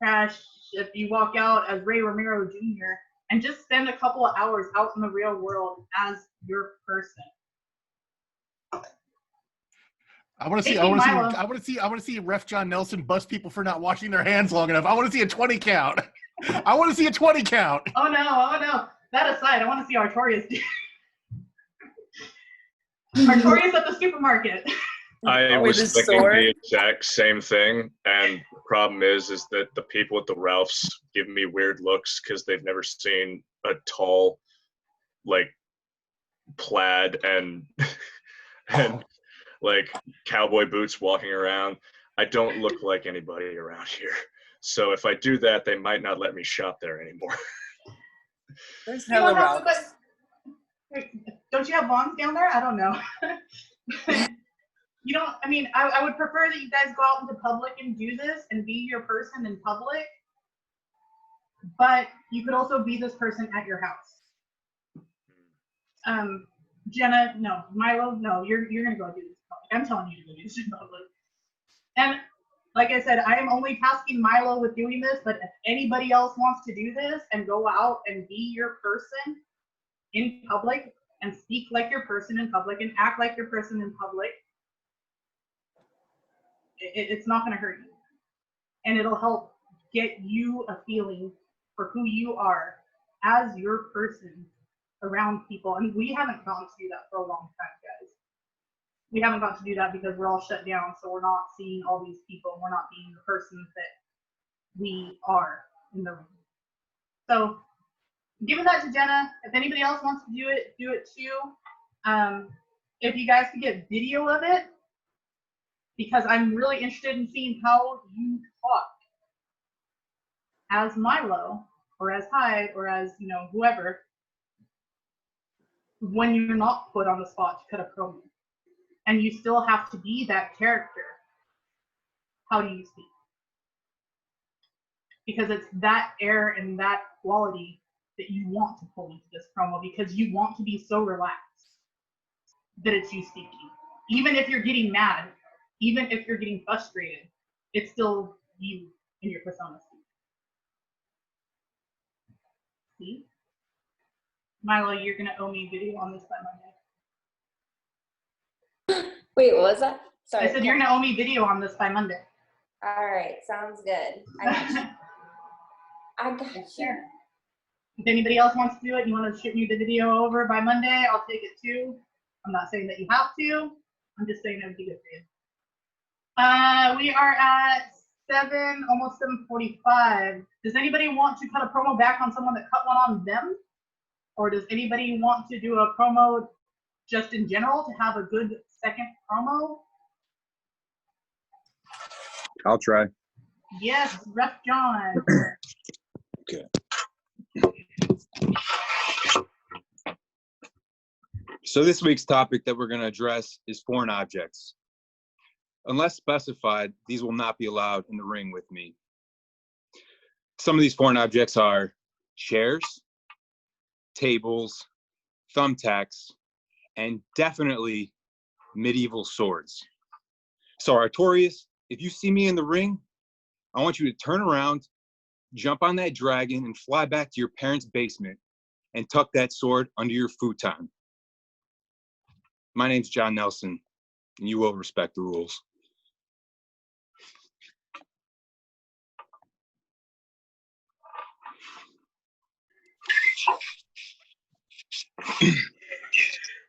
Crash, if you walk out as Ray Romero Jr., and just spend a couple of hours out in the real world as your person. I want to see Ref John Nelson bust people for not washing their hands long enough. I want to see a 20 count. I want to see a 20 count. Oh no. That aside, I want to see Artorias. Artorias at the supermarket. I With was his thinking sword. the exact same thing, and the problem is that the people at the Ralphs give me weird looks because they've never seen a tall, like, plaid and like cowboy boots walking around. I don't look like anybody around here. So if I do that, they might not let me shop there anymore. There's You don't hella have to, Ralphs. but don't you have Vons down there? I don't know. You don't, I mean, I would prefer that you guys go out into public and do this and be your person in public, but you could also be this person at your house. Jenna, no. Milo, no. You're gonna go do this in public. I'm telling you to go do this in public. And like I said, I am only tasking Milo with doing this, but if anybody else wants to do this and go out and be your person in public and speak like your person in public and act like your person in public, it's not going to hurt you. And it'll help get you a feeling for who you are as your person around people. I mean, we haven't gotten to do that for a long time, guys. We haven't got to do that because we're all shut down, so we're not seeing all these people, and we're not being the persons that we are in the room. So, giving that to Jenna. If anybody else wants to do it too. If you guys could get video of it, because I'm really interested in seeing how you talk as Milo or as Hyde or as, you know, whoever, when you're not put on the spot to cut a promo. And you still have to be that character. How do you speak? Because it's that air and that quality that you want to pull into this promo, because you want to be so relaxed that it's you speaking. Even if you're getting mad, even if you're getting frustrated, it's still you and your persona. See? Milo, you're going to owe me a video on this by Monday. Wait, what was that? Sorry. I said you're going to owe me video on this by Monday. All right, sounds good. I got you. I got you. Sure. If anybody else wants to do it, you want to shoot me the video over by Monday, I'll take it too. I'm not saying that you have to. I'm just saying it would be good for you. We are at 7, almost 7:45. Does anybody want to cut a promo back on someone that cut one on them? or does anybody want to do a promo just in general to have a good second promo? I'll try. Yes, Ref John. Okay. So this week's topic that we're going to address is foreign objects. Unless specified, these will not be allowed in the ring with me. Some of these foreign objects are chairs, tables, thumbtacks, and definitely medieval swords. So Artorias, if you see me in the ring, I want you to turn around, jump on that dragon, and fly back to your parents' basement and tuck that sword under your futon. My name's John Nelson, and you will respect the rules.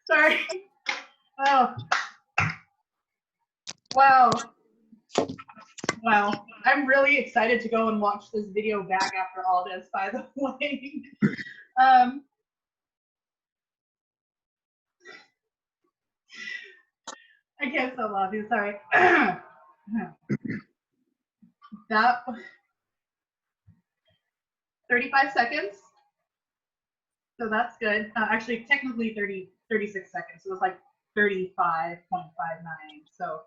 Sorry. Oh. Wow. Wow. I'm really excited to go and watch this video back after all this, by the way. I can't so love you, sorry. That 35 seconds. So that's good. Actually, technically 36 seconds. It was like 35.59. So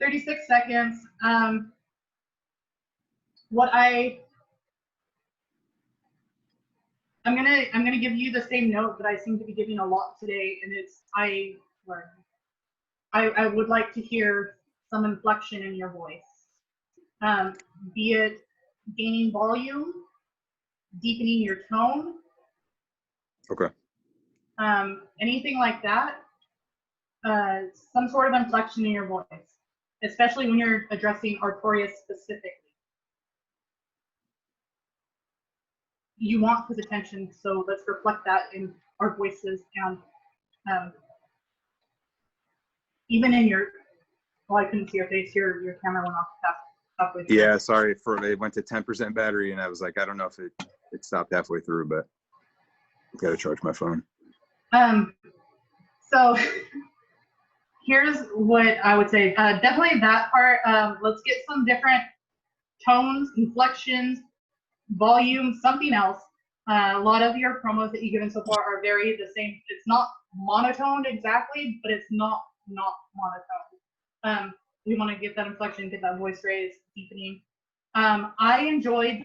36 seconds. I'm gonna give you the same note that I seem to be giving a lot today, and it's I would like to hear some inflection in your voice. Be it gaining volume, deepening your tone. Okay. Anything like that. Some sort of inflection in your voice, especially when you're addressing Artorias specifically. You want his attention, so let's reflect that in our voices and even in your, well, I couldn't see your face, your camera went off halfway through. Yeah, sorry it went to 10% battery, and I was like, I don't know if it stopped halfway through, but I've got to charge my phone. So here's what I would say. Definitely that part. Let's get some different tones, inflections, volume, something else. A lot of your promos that you've given so far are very the same. It's not monotoned exactly, but it's not monotone. We want to get that inflection, get that voice raise, deepening. I enjoyed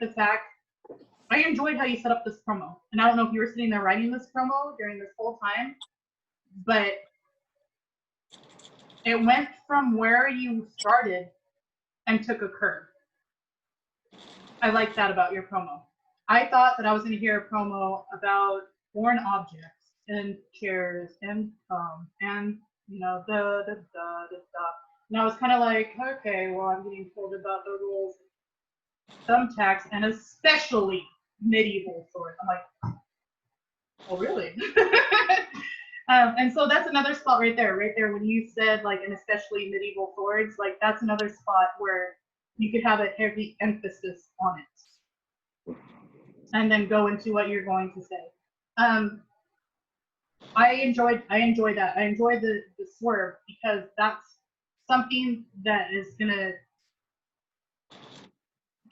how you set up this promo. And I don't know if you were sitting there writing this promo during this whole time, but it went from where you started and took a curve. I like that about your promo. I thought that I was going to hear a promo about foreign objects and chairs and you know and I was kind of like, okay, well, I'm getting told about the rules, thumbtacks, and especially medieval swords. I'm like, oh really? And so that's another spot right there when you said like, and especially medieval swords, like that's another spot where you could have a heavy emphasis on it and then go into what you're going to say. I enjoyed that. I enjoyed the swerve because that's something that is gonna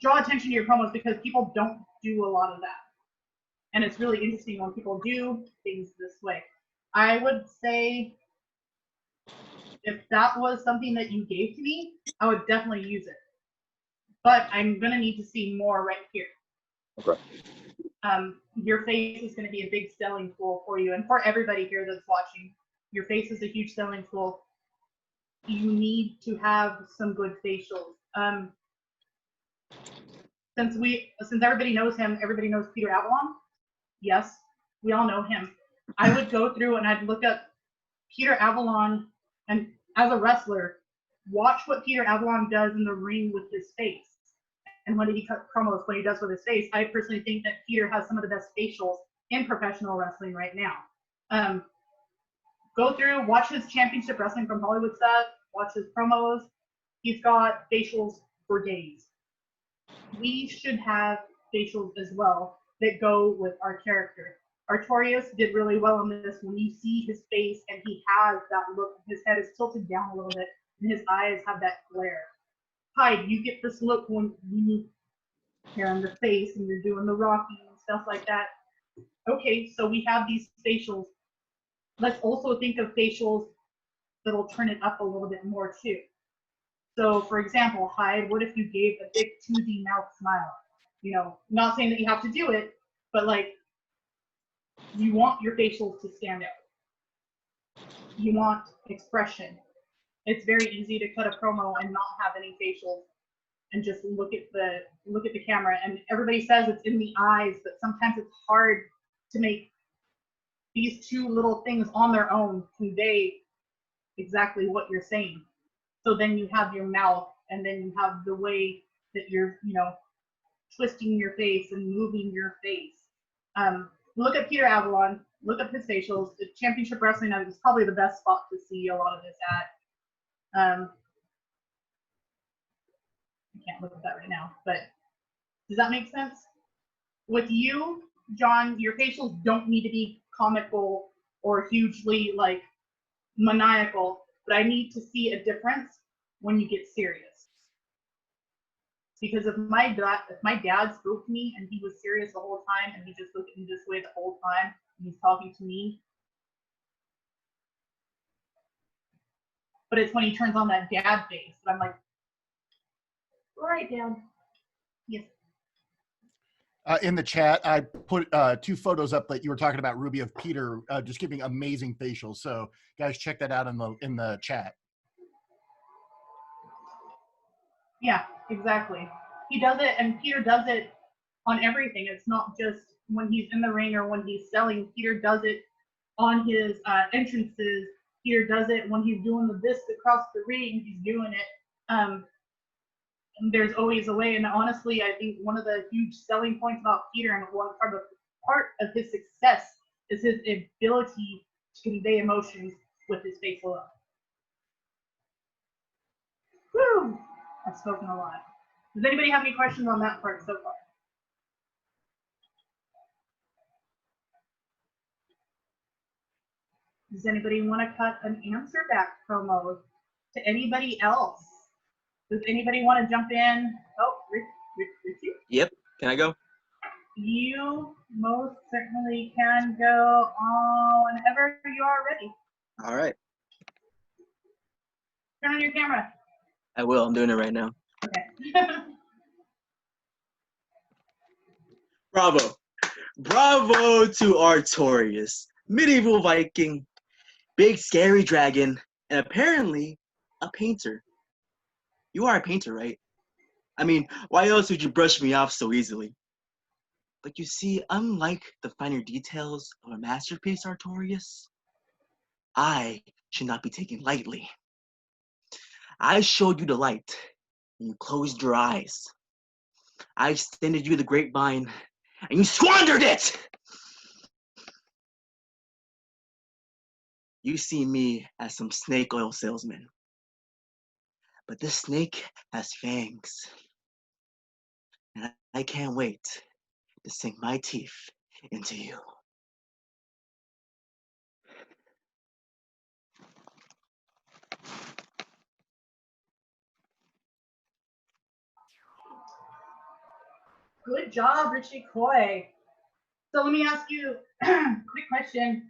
draw attention to your promos because people don't do a lot of that. And it's really interesting when people do things this way. I would say if that was something that you gave to me, I would definitely use it. But I'm gonna need to see more right here. Okay. Your face is gonna be a big selling tool for you and for everybody here that's watching. Your face is a huge selling tool. You need to have some good facials. Since everybody knows him, everybody knows Peter Avalon. Yes, we all know him. I would go through and I'd look up Peter Avalon, and as a wrestler, watch what Peter Avalon does in the ring with his face. And when he cut promos, what he does with his face, I personally think that Peter has some of the best facials in professional wrestling right now. Go through, watch his championship wrestling from Hollywood stuff, watch his promos. He's got facials for days. We should have facials as well that go with our character. Artorias did really well on this. When you see his face and he has that look, his head is tilted down a little bit and his eyes have that glare. Hyde, you get this look when you're in the face and you're doing the rocking and stuff like that. Okay, so we have these facials. Let's also think of facials that'll turn it up a little bit more too. So for example, Hyde, what if you gave a big toothy mouth smile? You know, not saying that you have to do it, but like, you want your facials to stand out. You want expression. It's very easy to cut a promo and not have any facials and just look at the camera. And everybody says it's in the eyes, but sometimes it's hard to make these two little things on their own convey exactly what you're saying. So then you have your mouth, and then you have the way that you're, you know, twisting your face and moving your face. Look at Peter Avalon. Look up his facials. The Championship Wrestling Night is probably the best spot to see a lot of this at. I can't look at that right now, but does that make sense? With you, John, your facials don't need to be comical or hugely like maniacal, but I need to see a difference when you get serious. Because if my dad spoke to me and he was serious the whole time and he just looked at me this way the whole time and he's talking to me, but it's when he turns on that dad face that I'm like, all right, Dad. Yes. In the chat, I put 2 photos up that you were talking about, Ruby, of Peter just giving amazing facials. So guys, check that out in the chat. Yeah, exactly. He does it, and Peter does it on everything. It's not just when he's in the ring or when he's selling. Peter does it on his entrances. Peter does it when he's doing the this across the ring. He's doing it. And there's always a way. And honestly, I think one of the huge selling points about Peter and one part of his success is his ability to convey emotions with his face alone. Woo! I've spoken a lot. Does anybody have any questions on that part so far? Does anybody want to cut an answer back promo to anybody else? Does anybody want to jump in? Oh, Richie? Yep. Can I go? You most certainly can go on whenever you are ready. All right. Turn on your camera. I will. I'm doing it right now. Okay. Bravo. Bravo to Artorias, medieval Viking, big scary dragon, and apparently a painter. You are a painter, right? I mean, why else would you brush me off so easily? But you see, unlike the finer details of a masterpiece, Artorias, I should not be taken lightly. I showed you the light, and you closed your eyes. I extended you the grapevine, and you squandered it! You see me as some snake oil salesman. But this snake has fangs. And I can't wait to sink my teeth into you. Good job, Richie Coy. So let me ask you a quick question.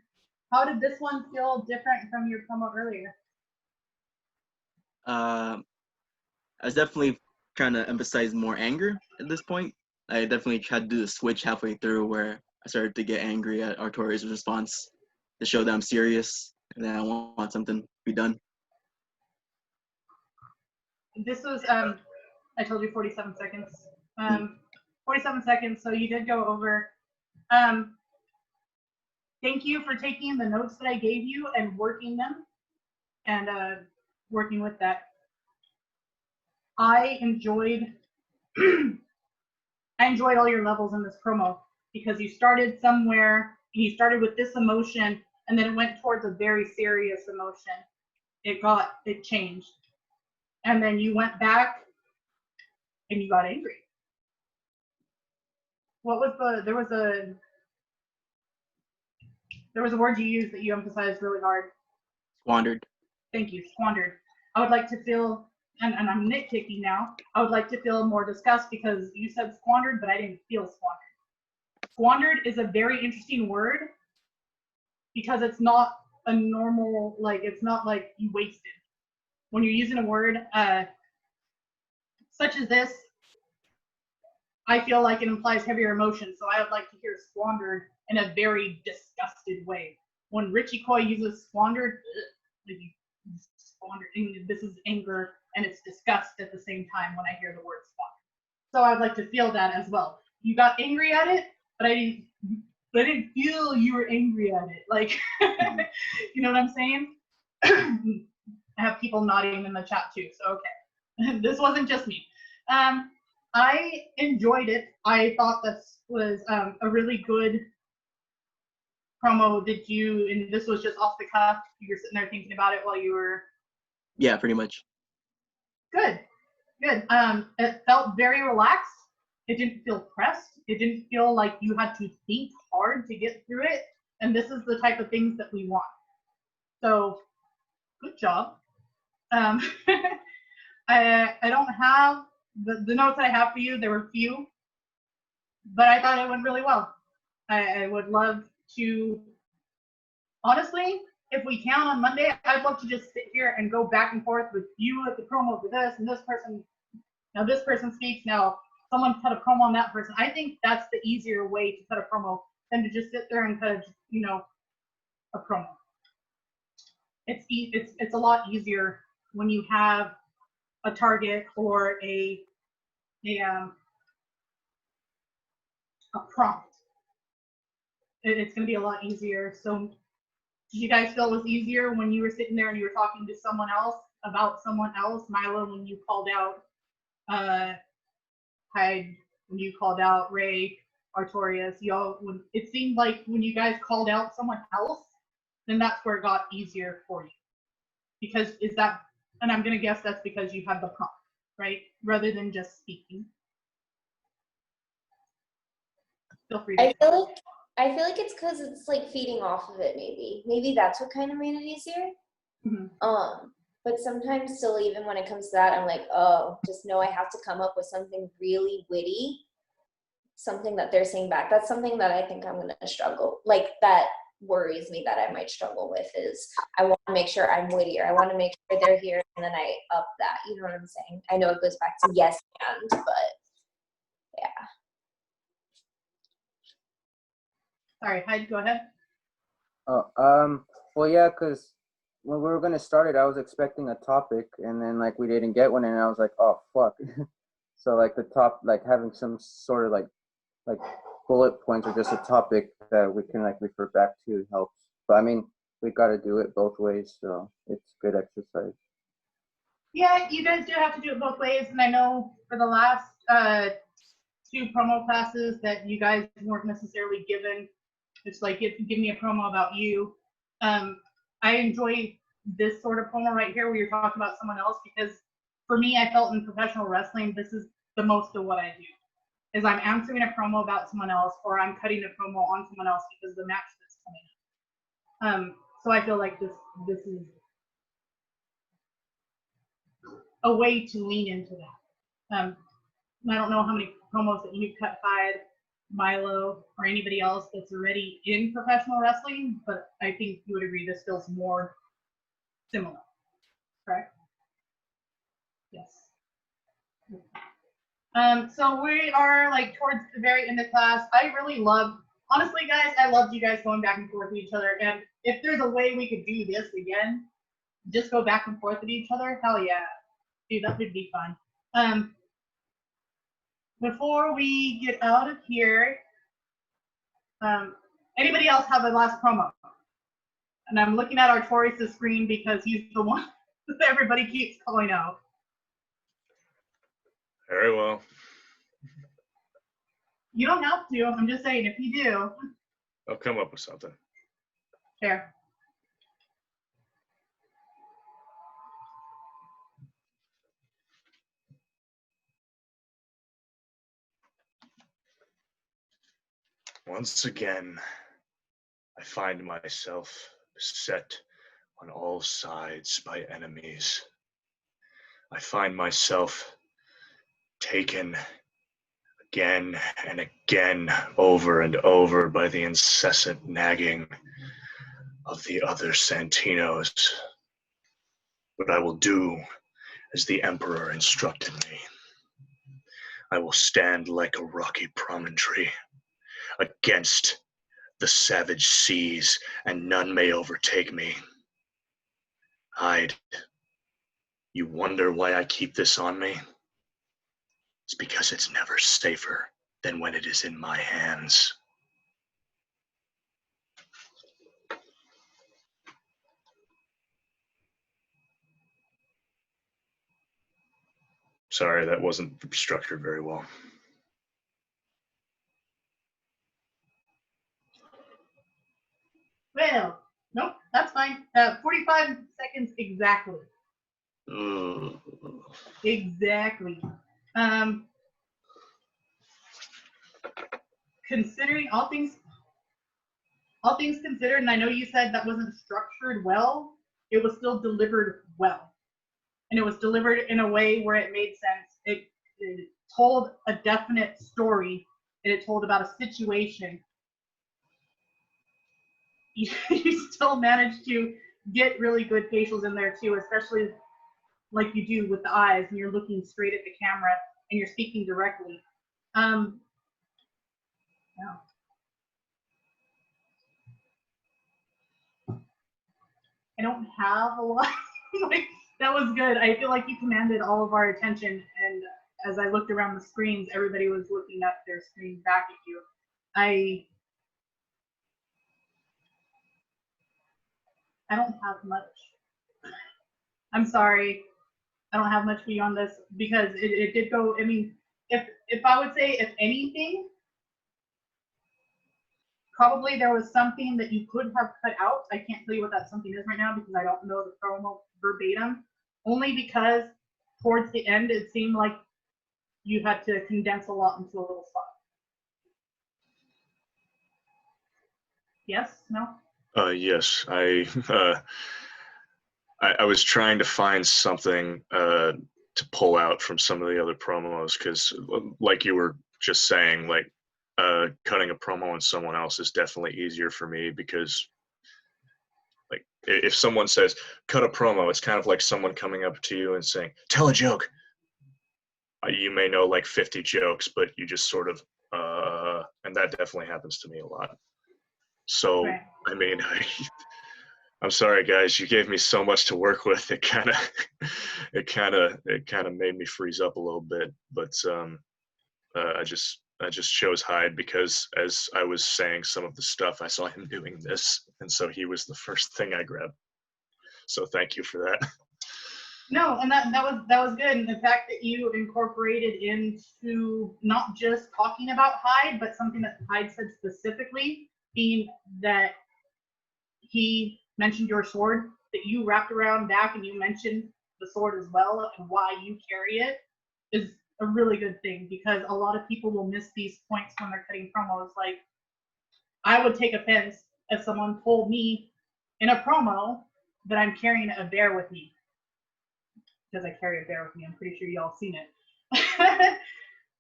How did this one feel different from your promo earlier? I was definitely trying to emphasize more anger at this point. I definitely tried to do the switch halfway through where I started to get angry at Artorias' response to show that I'm serious and that I want something to be done. This was, I told you 47 seconds. 47 seconds, so you did go over. Thank you for taking the notes that I gave you and working them and working with that. I enjoyed all your levels in this promo because you started somewhere, you started with this emotion and then it went towards a very serious emotion. It changed. And then you went back and you got angry. What was there was There was a word you used that you emphasized really hard. Squandered. Thank you, squandered. I would like to feel, and I'm nitpicky now, I would like to feel more disgust because you said squandered, but I didn't feel squandered. Squandered is a very interesting word because it's not a normal, like, it's not like you wasted. When you're using a word such as this, I feel like it implies heavier emotion, so I would like to hear squandered in a very disgusted way. When Richie Coy uses squandered, like squandered, this is anger and it's disgust at the same time when I hear the word squandered. So I'd like to feel that as well. You got angry at it, but I didn't feel you were angry at it. Like, you know what I'm saying? I have people nodding in the chat too, so okay. This wasn't just me. I enjoyed it. I thought this was a really good promo. And this was just off the cuff, you were sitting there thinking about it while you were... Yeah, pretty much. Good. It felt very relaxed. It didn't feel pressed. It didn't feel like you had to think hard to get through it. And this is the type of things that we want. So, good job. I don't have the notes I have for you. There were few, but I thought it went really well. I would love to, honestly, if we can on Monday, I'd love to just sit here and go back and forth with you at the promo for this and this person. Now this person speaks. Now someone cut a promo on that person. I think that's the easier way to cut a promo than to just sit there and cut, a promo. It's a lot easier when you have a target or a prompt. It's going to be a lot easier. So did you guys feel it was easier when you were sitting there and you were talking to someone else about someone else? Milo, when you called out Hyde, when you called out Ray, Artorias, it seemed like when you guys called out someone else, then that's where it got easier for you. Because and I'm going to guess that's because you had the prompt, right? Rather than just speaking. Feel free to I feel like it's because it's like feeding off of it. Maybe that's what kind of made it easier. Mm-hmm. But sometimes still, even when it comes to that, I'm like, oh, just know I have to come up with something really witty, something that they're saying back. That's something that I think I'm gonna struggle. Like that worries me that I might struggle with is I want to make sure I'm wittier. I want to make sure they're here, and then I up that. You know what I'm saying? I know it goes back to yes and, but yeah. Sorry, Hyde, go ahead. Well, yeah, because when we were gonna start it, I was expecting a topic, and then like we didn't get one, and I was like, oh fuck. So like the top, like having some sort of like bullet points or just a topic that we can like refer back to helps. But I mean, we got to do it both ways, so it's good exercise. Yeah, you guys do have to do it both ways, and I know for the last 2 promo classes that you guys weren't necessarily given. It's like, if you give me a promo about you. I enjoy this sort of promo right here where you're talking about someone else, because for me, I felt in professional wrestling, this is the most of what I do. Is I'm answering a promo about someone else, or I'm cutting a promo on someone else because of the match that's coming up. So I feel like this is a way to lean into that. I don't know how many promos that you've cut, Hyde, Milo, or anybody else that's already in professional wrestling, but I think you would agree this feels more similar, correct? Yes. So we are like towards the very end of class. I really love, honestly guys, I loved you guys going back and forth with each other, and if there's a way we could do this again, just go back and forth with each other, hell yeah. Dude, that would be fun. Before we get out of here, anybody else have a last promo? And I'm looking at Artorias' screen because he's the one that everybody keeps calling out. Very well. You don't have to. I'm just saying, if you do. I'll come up with something. Fair. Once again, I I find myself beset on all sides by enemies. I find myself taken again and again, over and over, by the incessant nagging of the other Santinos. But I will do as the Emperor instructed me. I will stand like a rocky promontory against the savage seas, and none may overtake me. Hyde, you wonder why I keep this on me? It's because it's never safer than when it is in my hands. Sorry, that wasn't structured very well. Well, nope, that's fine. 45 seconds exactly. Ugh. Exactly. Considering all things considered, and I know you said that wasn't structured well, it was still delivered well. And it was delivered in a way where it made sense. It told a definite story, and it told about a situation. You still managed to get really good facials in there too, especially like you do with the eyes, and you're looking straight at the camera and you're speaking directly. Yeah. I don't have a lot. Like, that was good. I feel like you commanded all of our attention, and as I looked around the screens, everybody was looking at their screen back at you. I don't have much. I'm sorry. I don't have much beyond this because it did go. I mean, if I would say, if anything, probably there was something that you could have cut out. I can't tell you what that something is right now because I don't know the promo verbatim. Only because towards the end it seemed like you had to condense a lot into a little spot. Yes? No? Yes, I was trying to find something to pull out from some of the other promos, because like you were just saying, like cutting a promo on someone else is definitely easier for me, because like if someone says cut a promo, it's kind of like someone coming up to you and saying tell a joke. You may know like 50 jokes, but you just sort of and that definitely happens to me a lot. So Right. I mean, I'm sorry, guys. You gave me so much to work with. It kind of made me freeze up a little bit. But I just chose Hyde because as I was saying some of the stuff, I saw him doing this, and so he was the first thing I grabbed. So thank you for that. No, and that was good. And the fact that you incorporated into not just talking about Hyde, but something that Hyde said specifically, being that he mentioned your sword, that you wrapped around back and you mentioned the sword as well and why you carry it, is a really good thing, because a lot of people will miss these points when they're cutting promos. Like, I would take offense if someone told me in a promo that I'm carrying a bear with me, because I carry a bear with me. I'm pretty sure y'all seen it.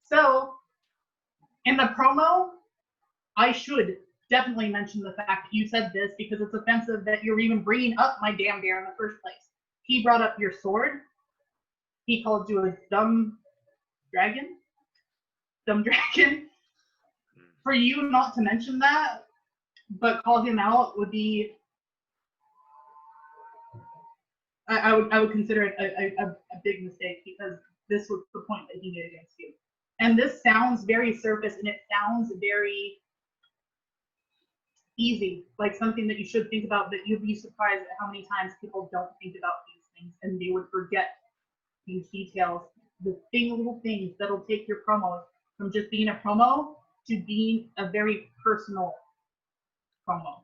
So in the promo, I should definitely mention the fact that you said this, because it's offensive that you're even bringing up my damn bear in the first place. He brought up your sword. He called you a dumb dragon. For you not to mention that, but call him out, would be, I would consider it a big mistake, because this was the point that he made against you. And this sounds very surface, and it sounds very easy, like something that you should think about, but you'd be surprised at how many times people don't think about these things, and they would forget these details, the little things that'll take your promos from just being a promo to being a very personal promo,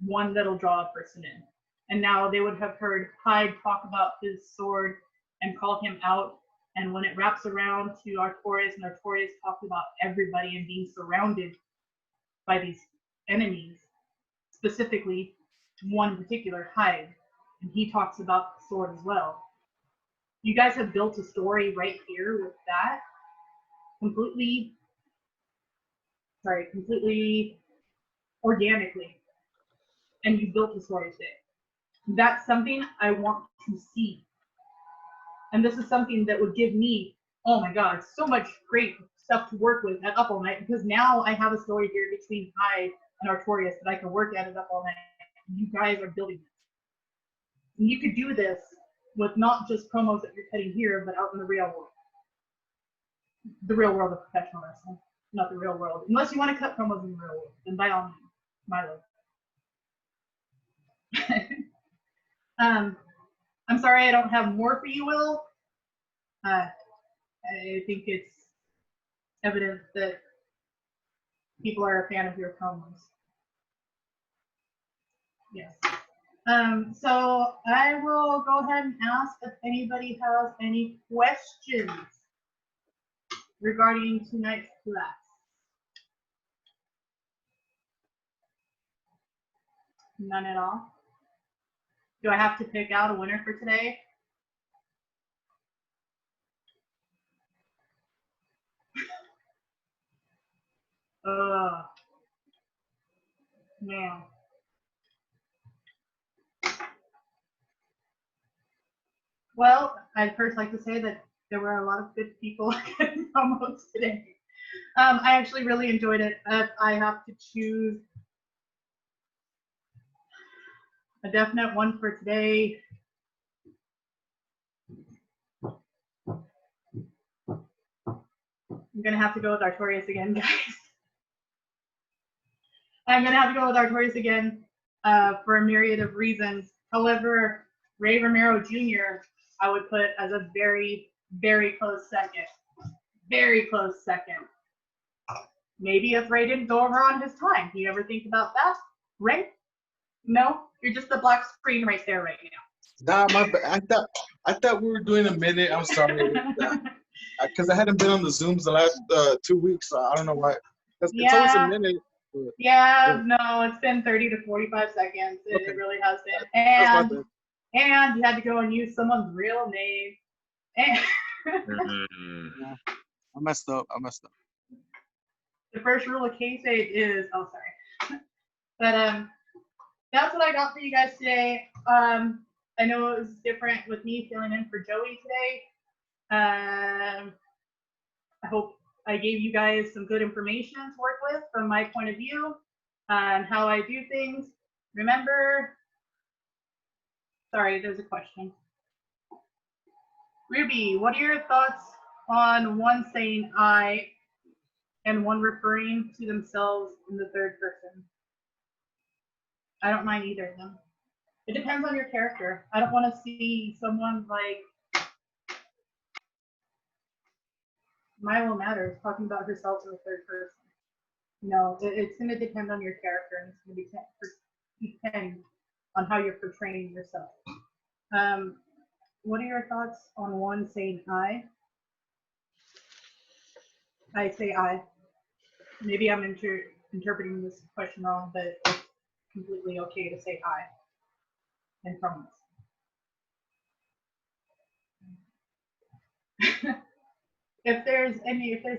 one that'll draw a person in. And now they would have heard Hyde talk about his sword and call him out, and when it wraps around to Artorias, and Artorias talked about everybody and being surrounded by these enemies, specifically one in particular, Hyde, and he talks about the sword as well. You guys have built a story right here with that completely organically, and you built a story today. That's something I want to see. And this is something that would give me, oh my God, so much great stuff to work with at Up All Night, because now I have a story here between Hyde and Artorias that I can work at Up All Night. You guys are building this. And you could do this with not just promos that you're cutting here, but out in the real world. The real world of professional wrestling, not the real world. Unless you want to cut promos in the real world, then by all means, Milo. I'm sorry I don't have more for you, Will. I think it's evident that people are a fan of your promos. Yes. So I will go ahead and ask if anybody has any questions regarding tonight's class. None at all? Do I have to pick out a winner for today? Man. Well, I'd first like to say that there were a lot of good people getting promos today. I actually really enjoyed it. I have to choose a definite one for today. I'm gonna have to go with Artorias again, guys. I'm gonna have to go with Artorias again for a myriad of reasons. However, Ray Romero Jr. I would put as a very, very close second. Very close second. Maybe if Ray didn't go over on his time. Do you ever think about that? Ray? No? You're just a black screen right there right now. Nah, my bad. I thought we were doing a minute. I'm sorry. Because I hadn't been on the Zooms the last 2 weeks, so I don't know why. It's always a minute. Yeah, no, it's been 30 to 45 seconds. It really has been. And you had to go and use someone's real name. And yeah, I messed up. the first rule of kayfabe is, oh, sorry. But that's what I got for you guys today. I know it was different with me filling in for Joey today. I hope I gave you guys some good information to work with from my point of view and how I do things. Remember, sorry, there's a question. Ruby, what are your thoughts on one saying I and one referring to themselves in the third person? I don't mind either of them. It depends on your character. I don't want to see someone like Milo Matters talking about herself in the third person. No, it's going to depend on your character, and it's going to depend on how you're portraying yourself. What are your thoughts on one saying I? I say I. Maybe I'm interpreting this question wrong, but it's completely okay to say I in promos. If there's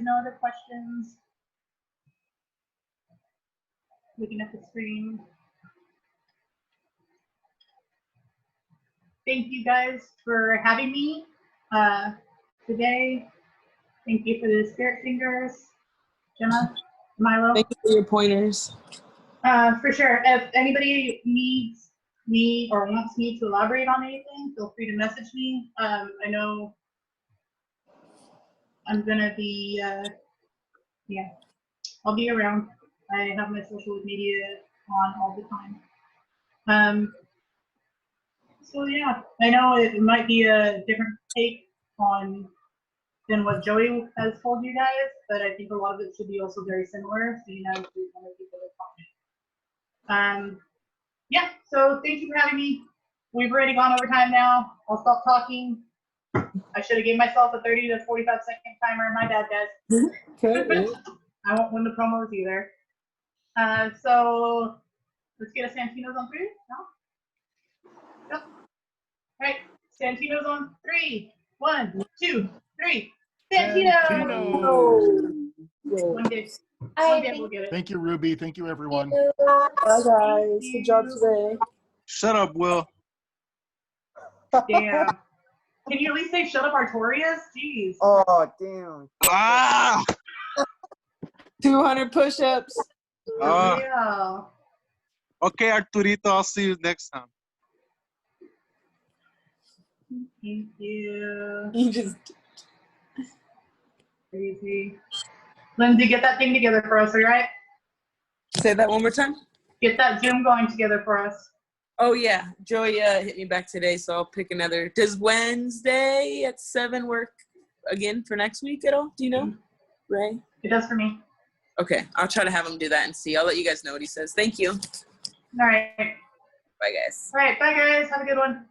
no other questions, looking at the screen. Thank you guys for having me today. Thank you for the spirit fingers, Gemma, Milo. Thank you for your pointers. For sure. If anybody needs me or wants me to elaborate on anything, feel free to message me. I know I'm gonna be, yeah, I'll be around. I have my social media on all the time. So yeah, I know it might be a different take on than what Joey has told you guys, but I think a lot of it should be also very similar, so you know there's other people that comment. Yeah, so thank you for having me. We've already gone over time now. I'll stop talking. I should have given myself a 30 to 45 second timer. My bad, guys. Okay. I won't win the promos either. So Let's get a Santino's on 3. No? Yep. All right. Santino's on 3. 1, 2, 3. Santino! Santino! One day we'll get it. Thank you, Ruby. Thank you, everyone. Bye, guys. Good job today. Shut up, Will. Damn. Can you at least say shut up, Artorias? Jeez. Oh, damn. Ah! 200 push-ups. Yeah. Okay, Arturito, I'll see you next time. Thank you. You just Crazy. Lindsay, get that thing together for us, all right? say that one more time. Get that Zoom going together for us. Oh yeah, Joey hit me back today, so I'll pick another. Does Wednesday at 7 work again for next week at all? Do you know, Ray? It does for me. Okay, I'll try to have him do that and see. I'll let you guys know what he says. Thank you. All right. Bye, guys. All right. Bye, guys. Have a good one.